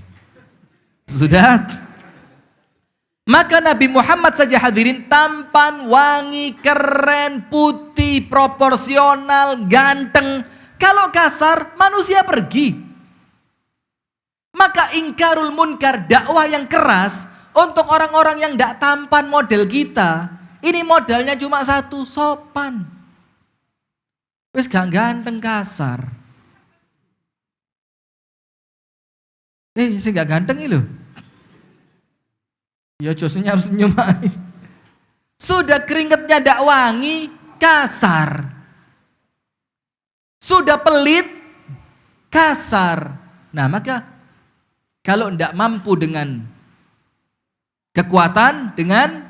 Sudah? Maka Nabi Muhammad saja hadirin tampan, wangi, keren, putih, proporsional, ganteng. Kalau kasar manusia pergi. Maka ingkarul munkar, dakwah yang keras untuk orang-orang yang tidak tampan model kita, ini modalnya cuma satu, sopan. Wis gak ganteng kasar. Sih gak ganteng ini loh. Ya jos senyum-senyum aja. Sudah keringetnya ndak wangi, kasar. Sudah pelit, kasar. Nah maka kalau ndak mampu dengan kekuatan dengan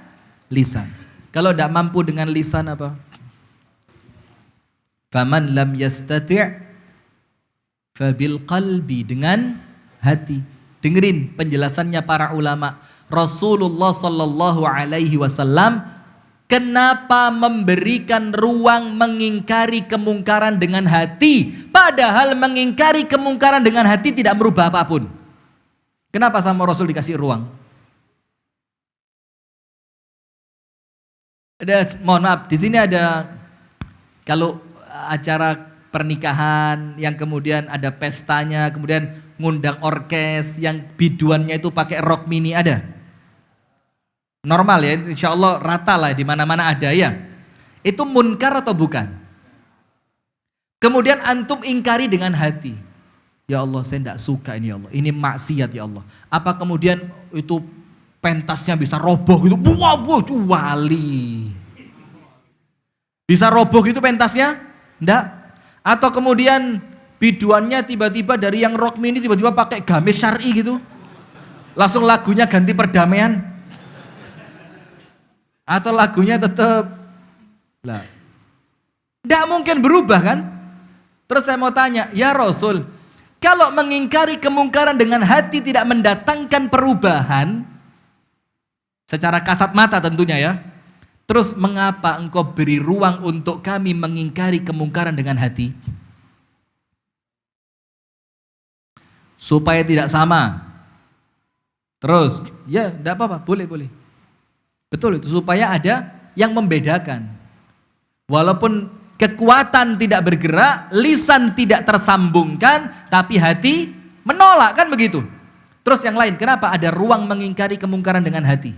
lisan. Kalau tidak mampu dengan lisan apa? Faman lam yastati' fabil qalbi, dengan hati. Dengerin penjelasannya para ulama. Rasulullah sallallahu alaihi wasallam kenapa memberikan ruang mengingkari kemungkaran dengan hati, padahal mengingkari kemungkaran dengan hati tidak merubah apapun. Kenapa sama Rasul dikasih ruang? Mohon maaf, di sini ada kalau acara pernikahan yang kemudian ada pestanya, kemudian ngundang orkes yang biduannya itu pakai rok mini, ada? Normal ya, insya Allah rata lah, di mana-mana ada ya. Itu munkar atau bukan? Kemudian antum ingkari dengan hati. Ya Allah, saya tidak suka ini ya Allah, ini maksiat ya Allah. Apa kemudian itu pentasnya bisa roboh gitu, wah itu wali. Bisa roboh gitu pentasnya? Enggak. Atau kemudian biduannya tiba-tiba dari yang rock mini tiba-tiba pakai gamis syar'i gitu. Langsung lagunya ganti perdamaian. Atau lagunya tetap lah. Enggak mungkin berubah kan? Terus saya mau tanya, ya Rasul, kalau mengingkari kemungkaran dengan hati tidak mendatangkan perubahan, secara kasat mata tentunya ya. Terus mengapa engkau beri ruang untuk kami mengingkari kemungkaran dengan hati? Supaya tidak sama. Terus, ya tidak apa-apa, boleh. Betul itu, supaya ada yang membedakan. Walaupun kekuatan tidak bergerak, lisan tidak tersambungkan, tapi hati menolak, kan begitu. Terus yang lain, kenapa ada ruang mengingkari kemungkaran dengan hati?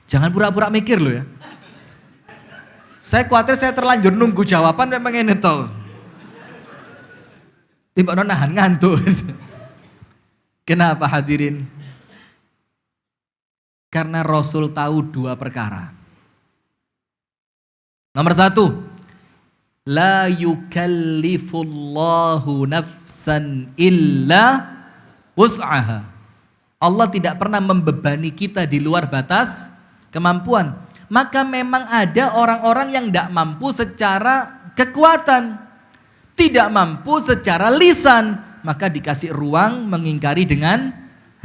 Jangan pura-pura mikir loh ya. Saya khawatir saya terlanjur nunggu jawaban memang ini tau. Tiba nahan ngantuk. Kenapa hadirin? Karena Rasul tahu dua perkara. Nomor satu, la yukallifullahu nafsan illa wus'aha. Allah tidak pernah membebani kita di luar batas kemampuan. Maka memang ada orang-orang yang tidak mampu secara kekuatan, tidak mampu secara lisan, maka dikasih ruang mengingkari dengan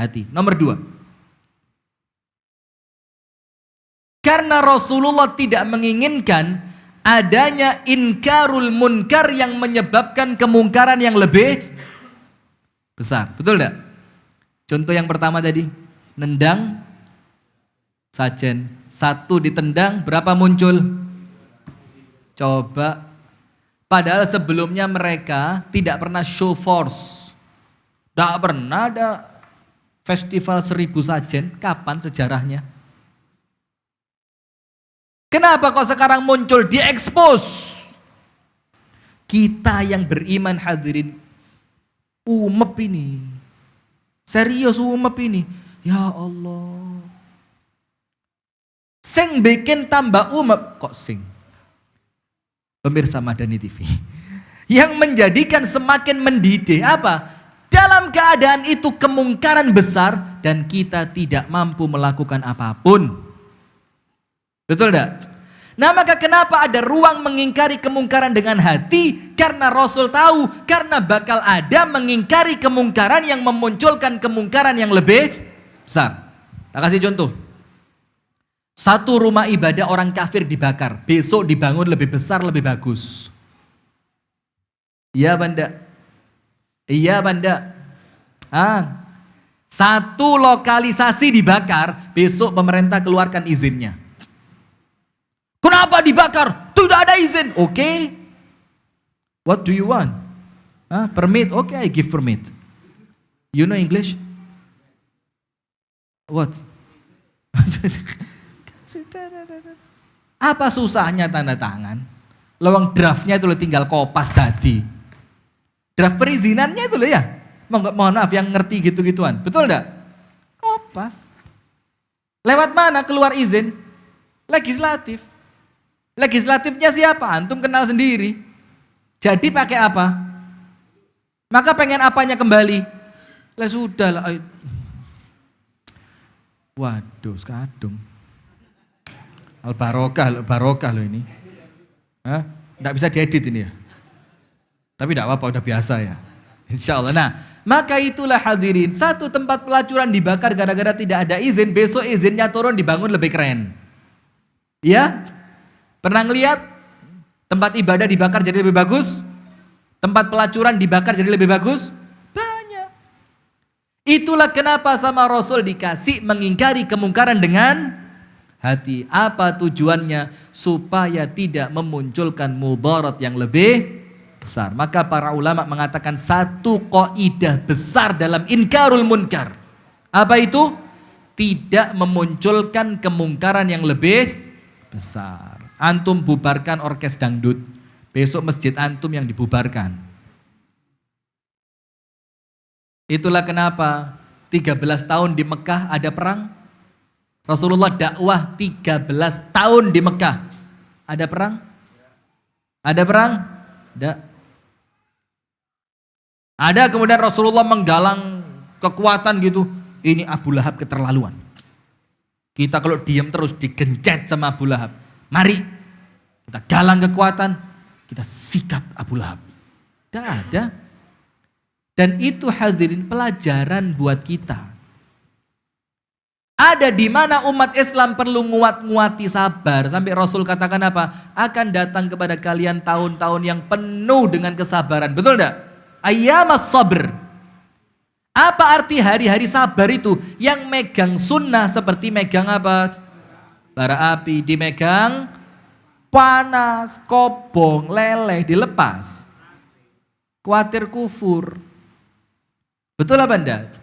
hati. Nomor 2. Karena Rasulullah tidak menginginkan adanya inkarul munkar yang menyebabkan kemungkaran yang lebih besar. Betul tidak? Contoh yang pertama tadi, nendang sajen. 1 ditendang, berapa muncul? Coba. Padahal sebelumnya mereka tidak pernah show force. Tidak pernah ada festival 1000 sajen. Kapan sejarahnya? Kenapa kok sekarang muncul, diekspos? Kita yang beriman hadirin, umep ini. Serius umep ini. Ya Allah. Sing bikin tambah umep, kok sing? Pemirsa Madani TV. Yang menjadikan semakin mendidih apa? Dalam keadaan itu kemungkaran besar dan kita tidak mampu melakukan apapun. Betul tidak? Nah maka kenapa ada ruang mengingkari kemungkaran dengan hati? Karena Rasul tahu, karena bakal ada mengingkari kemungkaran yang memunculkan kemungkaran yang lebih besar. Tak kasih contoh. 1 rumah ibadah orang kafir dibakar, besok dibangun lebih besar, lebih bagus. Iya banda? Iya banda? 1 lokalisasi dibakar, besok pemerintah keluarkan izinnya. Kenapa dibakar? Tidak ada izin. Oke. What do you want? Permit? Oke, I give permit. You know English? What? Apa susahnya tanda tangan? Lawang draftnya itu tinggal kopas tadi. Draft perizinannya itu loh ya. Mohon maaf yang ngerti gitu-gituan. Betul enggak? Kopas. Lewat mana keluar izin? Legislatif. Legislatifnya siapa? Antum kenal sendiri. Jadi pakai apa? Maka pengen apanya kembali? Lah sudah lah. Waduh, sekadung. Al-barokah loh ini. Nggak bisa diedit ini ya. Tapi tidak apa-apa, udah biasa ya. Insya Allah. Nah, maka itulah hadirin. 1 tempat pelacuran dibakar gara-gara tidak ada izin. Besok izinnya turun dibangun lebih keren. Ya? Pernah ngelihat tempat ibadah dibakar jadi lebih bagus? Tempat pelacuran dibakar jadi lebih bagus? Banyak. Itulah kenapa sama Rasul dikasih mengingkari kemungkaran dengan hati. Apa tujuannya? Supaya tidak memunculkan mudarat yang lebih besar. Maka para ulama mengatakan 1 kaidah besar dalam inkarul munkar. Apa itu? Tidak memunculkan kemungkaran yang lebih besar. Antum bubarkan orkes dangdut, besok masjid antum yang dibubarkan. Itulah kenapa 13 tahun di Mekah ada perang. Rasulullah dakwah 13 tahun di Mekah. Ada perang? Ada perang? Tidak. Ada kemudian Rasulullah menggalang kekuatan gitu. Ini Abu Lahab keterlaluan. Kita kalau diam terus digencet sama Abu Lahab. Mari kita galang kekuatan, kita sikat Abu Lahab. Tidak ada. Dan itu hadirin pelajaran buat kita. Ada di mana umat Islam perlu nguat-nguati sabar. Sampai Rasul katakan apa? Akan datang kepada kalian tahun-tahun yang penuh dengan kesabaran. Betul tidak? Ayyamas sabr. Apa arti hari-hari sabar itu? Yang megang sunnah seperti megang apa? Bara api, dimegang panas, kobong, leleh, dilepas. Khawatir kufur. Betul apa enggak?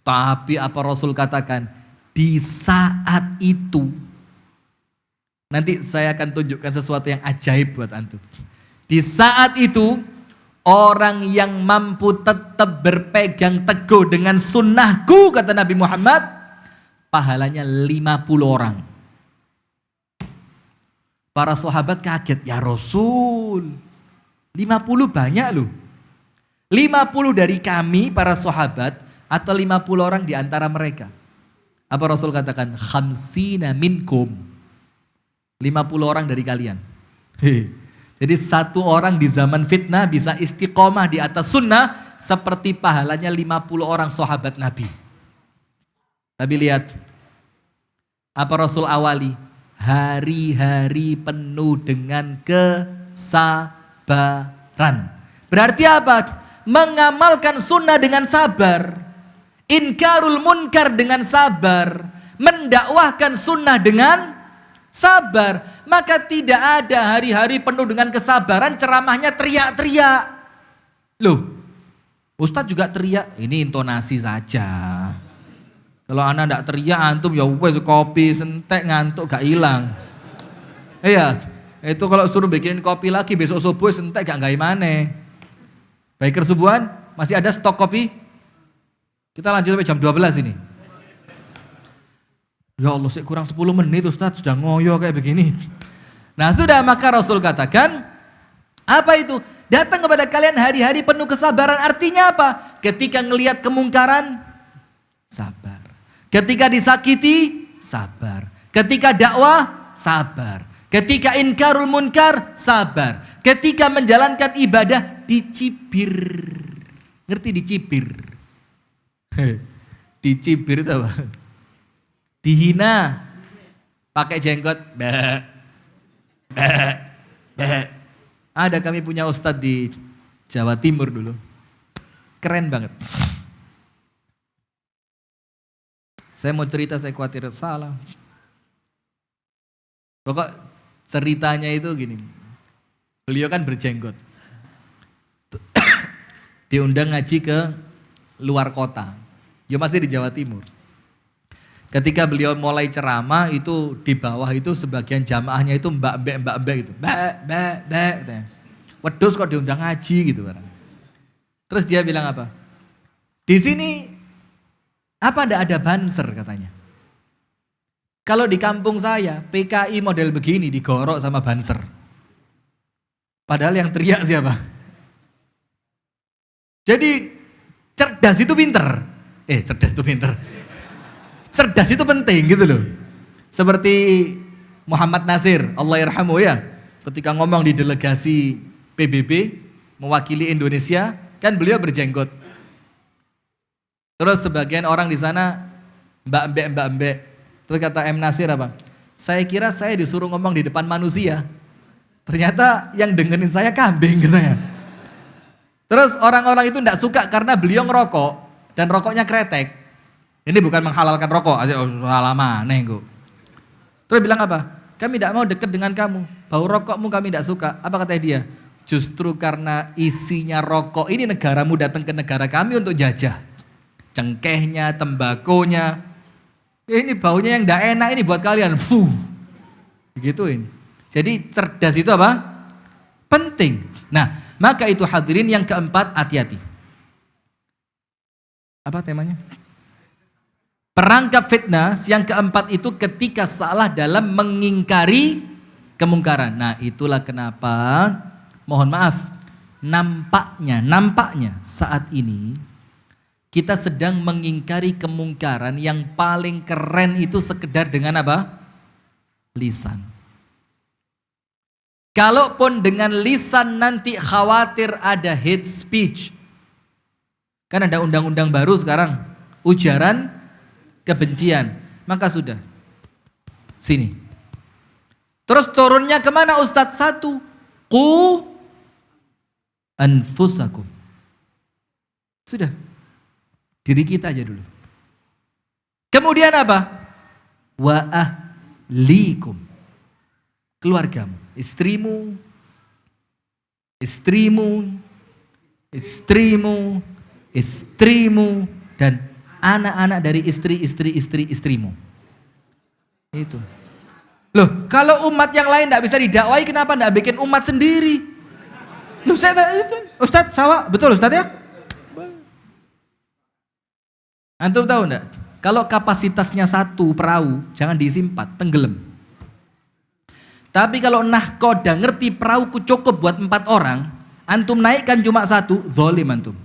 Tapi apa Rasul katakan? Di saat itu, nanti saya akan tunjukkan sesuatu yang ajaib buat antum. Di saat itu, orang yang mampu tetap berpegang teguh dengan sunnahku, kata Nabi Muhammad, pahalanya 50 orang. Para sahabat kaget, ya Rasul, 50 banyak loh. 50 dari kami para sahabat atau 50 orang di antara mereka. Apa Rasul katakan? Khamsina minkum. 50 orang dari kalian. Jadi satu orang di zaman fitnah bisa istiqomah di atas sunnah seperti pahalanya 50 orang sahabat Nabi. Tapi lihat, apa Rasul awali? Hari-hari penuh dengan kesabaran. Berarti apa? Mengamalkan sunnah dengan sabar. Inkarul munkar dengan sabar. Mendakwahkan sunnah dengan sabar. Maka tidak ada hari-hari penuh dengan kesabaran ceramahnya teriak-teriak. Loh, Ustadz juga teriak. Ini intonasi saja. Kalau anak tidak teriak antum ya wes kopi sentek ngantuk gak hilang. Iya, itu kalau suruh bikinin kopi lagi besok subuh sentek gak gimana. Baik subuhan, masih ada stok kopi? Kita lanjut sampai jam 12 ini. Ya Allah, sih kurang 10 menit Ustadz sudah ngoyo kayak begini. Nah sudah, maka Rasul katakan, apa itu? Datang kepada kalian hari-hari penuh kesabaran. Artinya apa? Ketika ngelihat kemungkaran, sabar. Ketika disakiti, sabar. Ketika dakwah, sabar. Ketika inkarul munkar, sabar. Ketika menjalankan ibadah, dicibir. Ngerti dicibir? Dicibir itu apa? Dihina. Pakai jenggot. Ada kami punya ustadz di Jawa Timur dulu. Keren banget. Saya mau cerita, saya khawatir salah. Pokok ceritanya itu gini. Beliau kan berjenggot. Diundang ngaji ke luar kota. Ya masih di Jawa Timur. Ketika beliau mulai ceramah itu di bawah itu sebagian jamaahnya itu mbak-mbak itu. Mbak. Wedhus kok diundang ngaji gitu barang. Terus dia bilang apa? Di sini apa ndak ada banser katanya. Kalau di kampung saya PKI model begini digorok sama banser. Padahal yang teriak siapa? Jadi cerdas itu pinter. Cerdas itu pinter. Cerdas itu penting gitu loh. Seperti Muhammad Nasir, Allah yarhamu ya. Ketika ngomong di delegasi PBB mewakili Indonesia, kan beliau berjenggot. Terus sebagian orang di sana mbak-mbak. Terus kata M. Nasir apa? Saya kira saya disuruh ngomong di depan manusia. Ternyata yang dengerin saya kambing katanya. Terus orang-orang itu tidak suka karena beliau ngerokok dan rokoknya kretek. Ini bukan menghalalkan rokok, salah maneh kok. Terus bilang apa? Kami tidak mau dekat dengan kamu. Bau rokokmu kami tidak suka. Apa kata dia? Justru karena isinya rokok ini negaramu datang ke negara kami untuk jajah. Cengkehnya, tembakonya. Ini baunya yang tidak enak ini buat kalian. Begituin. Jadi cerdas itu apa? Penting. Nah, maka itu hadirin yang keempat, hati-hati. Apa temanya? Perangkap fitnah yang keempat itu ketika salah dalam mengingkari kemungkaran. Nah, itulah kenapa mohon maaf, nampaknya saat ini kita sedang mengingkari kemungkaran yang paling keren itu sekedar dengan apa? Lisan. Kalaupun dengan lisan nanti khawatir ada hate speech. Kan ada undang-undang baru sekarang, ujaran kebencian. Maka sudah, sini. Terus turunnya kemana Ustadz? Satu, qu anfusakum. Sudah. Diri kita aja dulu. Kemudian apa? Wa ahlikum. Keluargamu, istrimu, dan anak-anak dari istrimu. Itu. Loh, kalau umat yang lain tidak bisa didakwai, kenapa tidak bikin umat sendiri? Loh, Ustadz sawah, betul Ustadz ya? Antum tahu enggak? Kalau kapasitasnya satu perahu, jangan diisi 4, tenggelam. Tapi kalau nahkoda ngerti perahuku cukup buat 4 orang, antum naikkan cuma 1, zalim antum.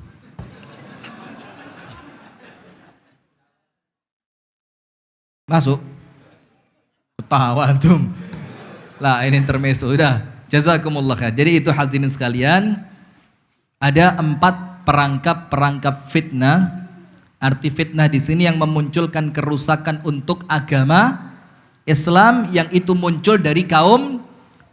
Masuk? Ketawa antum. Lah ini intermezzo, udah. Jazakumullah khair. Jadi itu hadirin sekalian, ada 4 perangkap fitnah. Arti fitnah di sini yang memunculkan kerusakan untuk agama Islam yang itu muncul dari kaum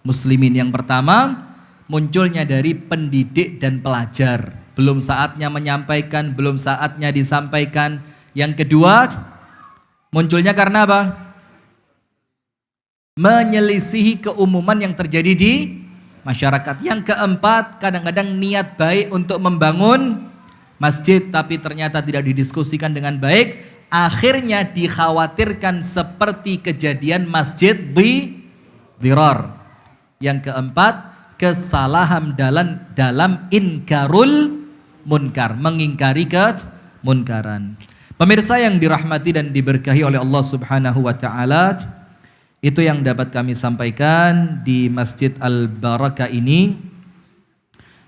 muslimin. Yang pertama, munculnya dari pendidik dan pelajar. Belum saatnya menyampaikan, belum saatnya disampaikan. Yang kedua, munculnya karena apa? Menyelisihi keumuman yang terjadi di masyarakat. Yang keempat, kadang-kadang niat baik untuk membangun masjid tapi ternyata tidak didiskusikan dengan baik, akhirnya dikhawatirkan seperti kejadian masjid di Dirar. Yang keempat, kesalahan dalam inkarul munkar, mengingkari kemunkaran. Pemirsa yang dirahmati dan diberkahi oleh Allah Subhanahu wa taala, itu yang dapat kami sampaikan di Masjid Al-Barakah ini.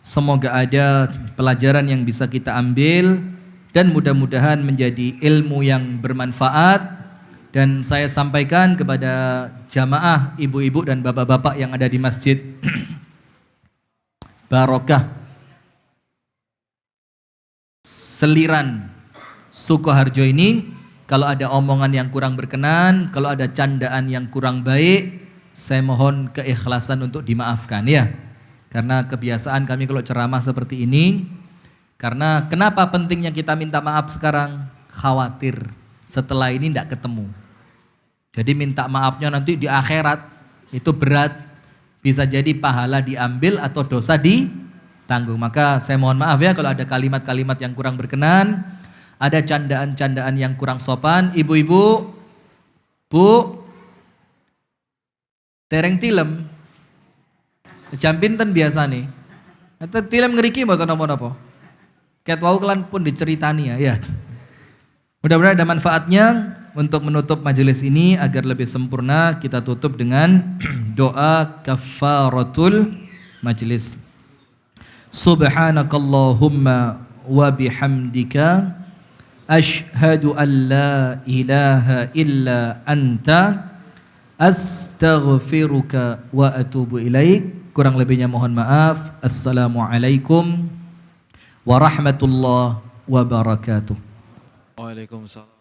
Semoga ada pelajaran yang bisa kita ambil dan mudah-mudahan menjadi ilmu yang bermanfaat. Dan saya sampaikan kepada jamaah ibu-ibu dan bapak-bapak yang ada di Masjid Barokah Seliran Sukoharjo ini, kalau ada omongan yang kurang berkenan, kalau ada candaan yang kurang baik, saya mohon keikhlasan untuk dimaafkan ya. Karena kebiasaan kami kalau ceramah seperti ini, karena kenapa pentingnya kita minta maaf sekarang? Khawatir setelah ini tidak ketemu. Jadi minta maafnya nanti di akhirat itu berat, bisa jadi pahala diambil atau dosa ditanggung. Maka saya mohon maaf ya kalau ada kalimat-kalimat yang kurang berkenan, ada candaan-candaan yang kurang sopan. Ibu-ibu, Bu, tereng tilem, jam pinten biasa nih. Atau tilem ngeriki mboten napa-napa. Ket wau kelan pun diceritani ya. Mudah-mudahan ada manfaatnya. Untuk menutup majelis ini agar lebih sempurna, kita tutup dengan doa kafaratul majelis. Subhanakallahumma wa bihamdika asyhadu an la ilaha illa anta astaghfiruka wa atubu ilaik. Kurang lebihnya mohon maaf. Assalamualaikum warahmatullahi wabarakatuh. Waalaikumsalam.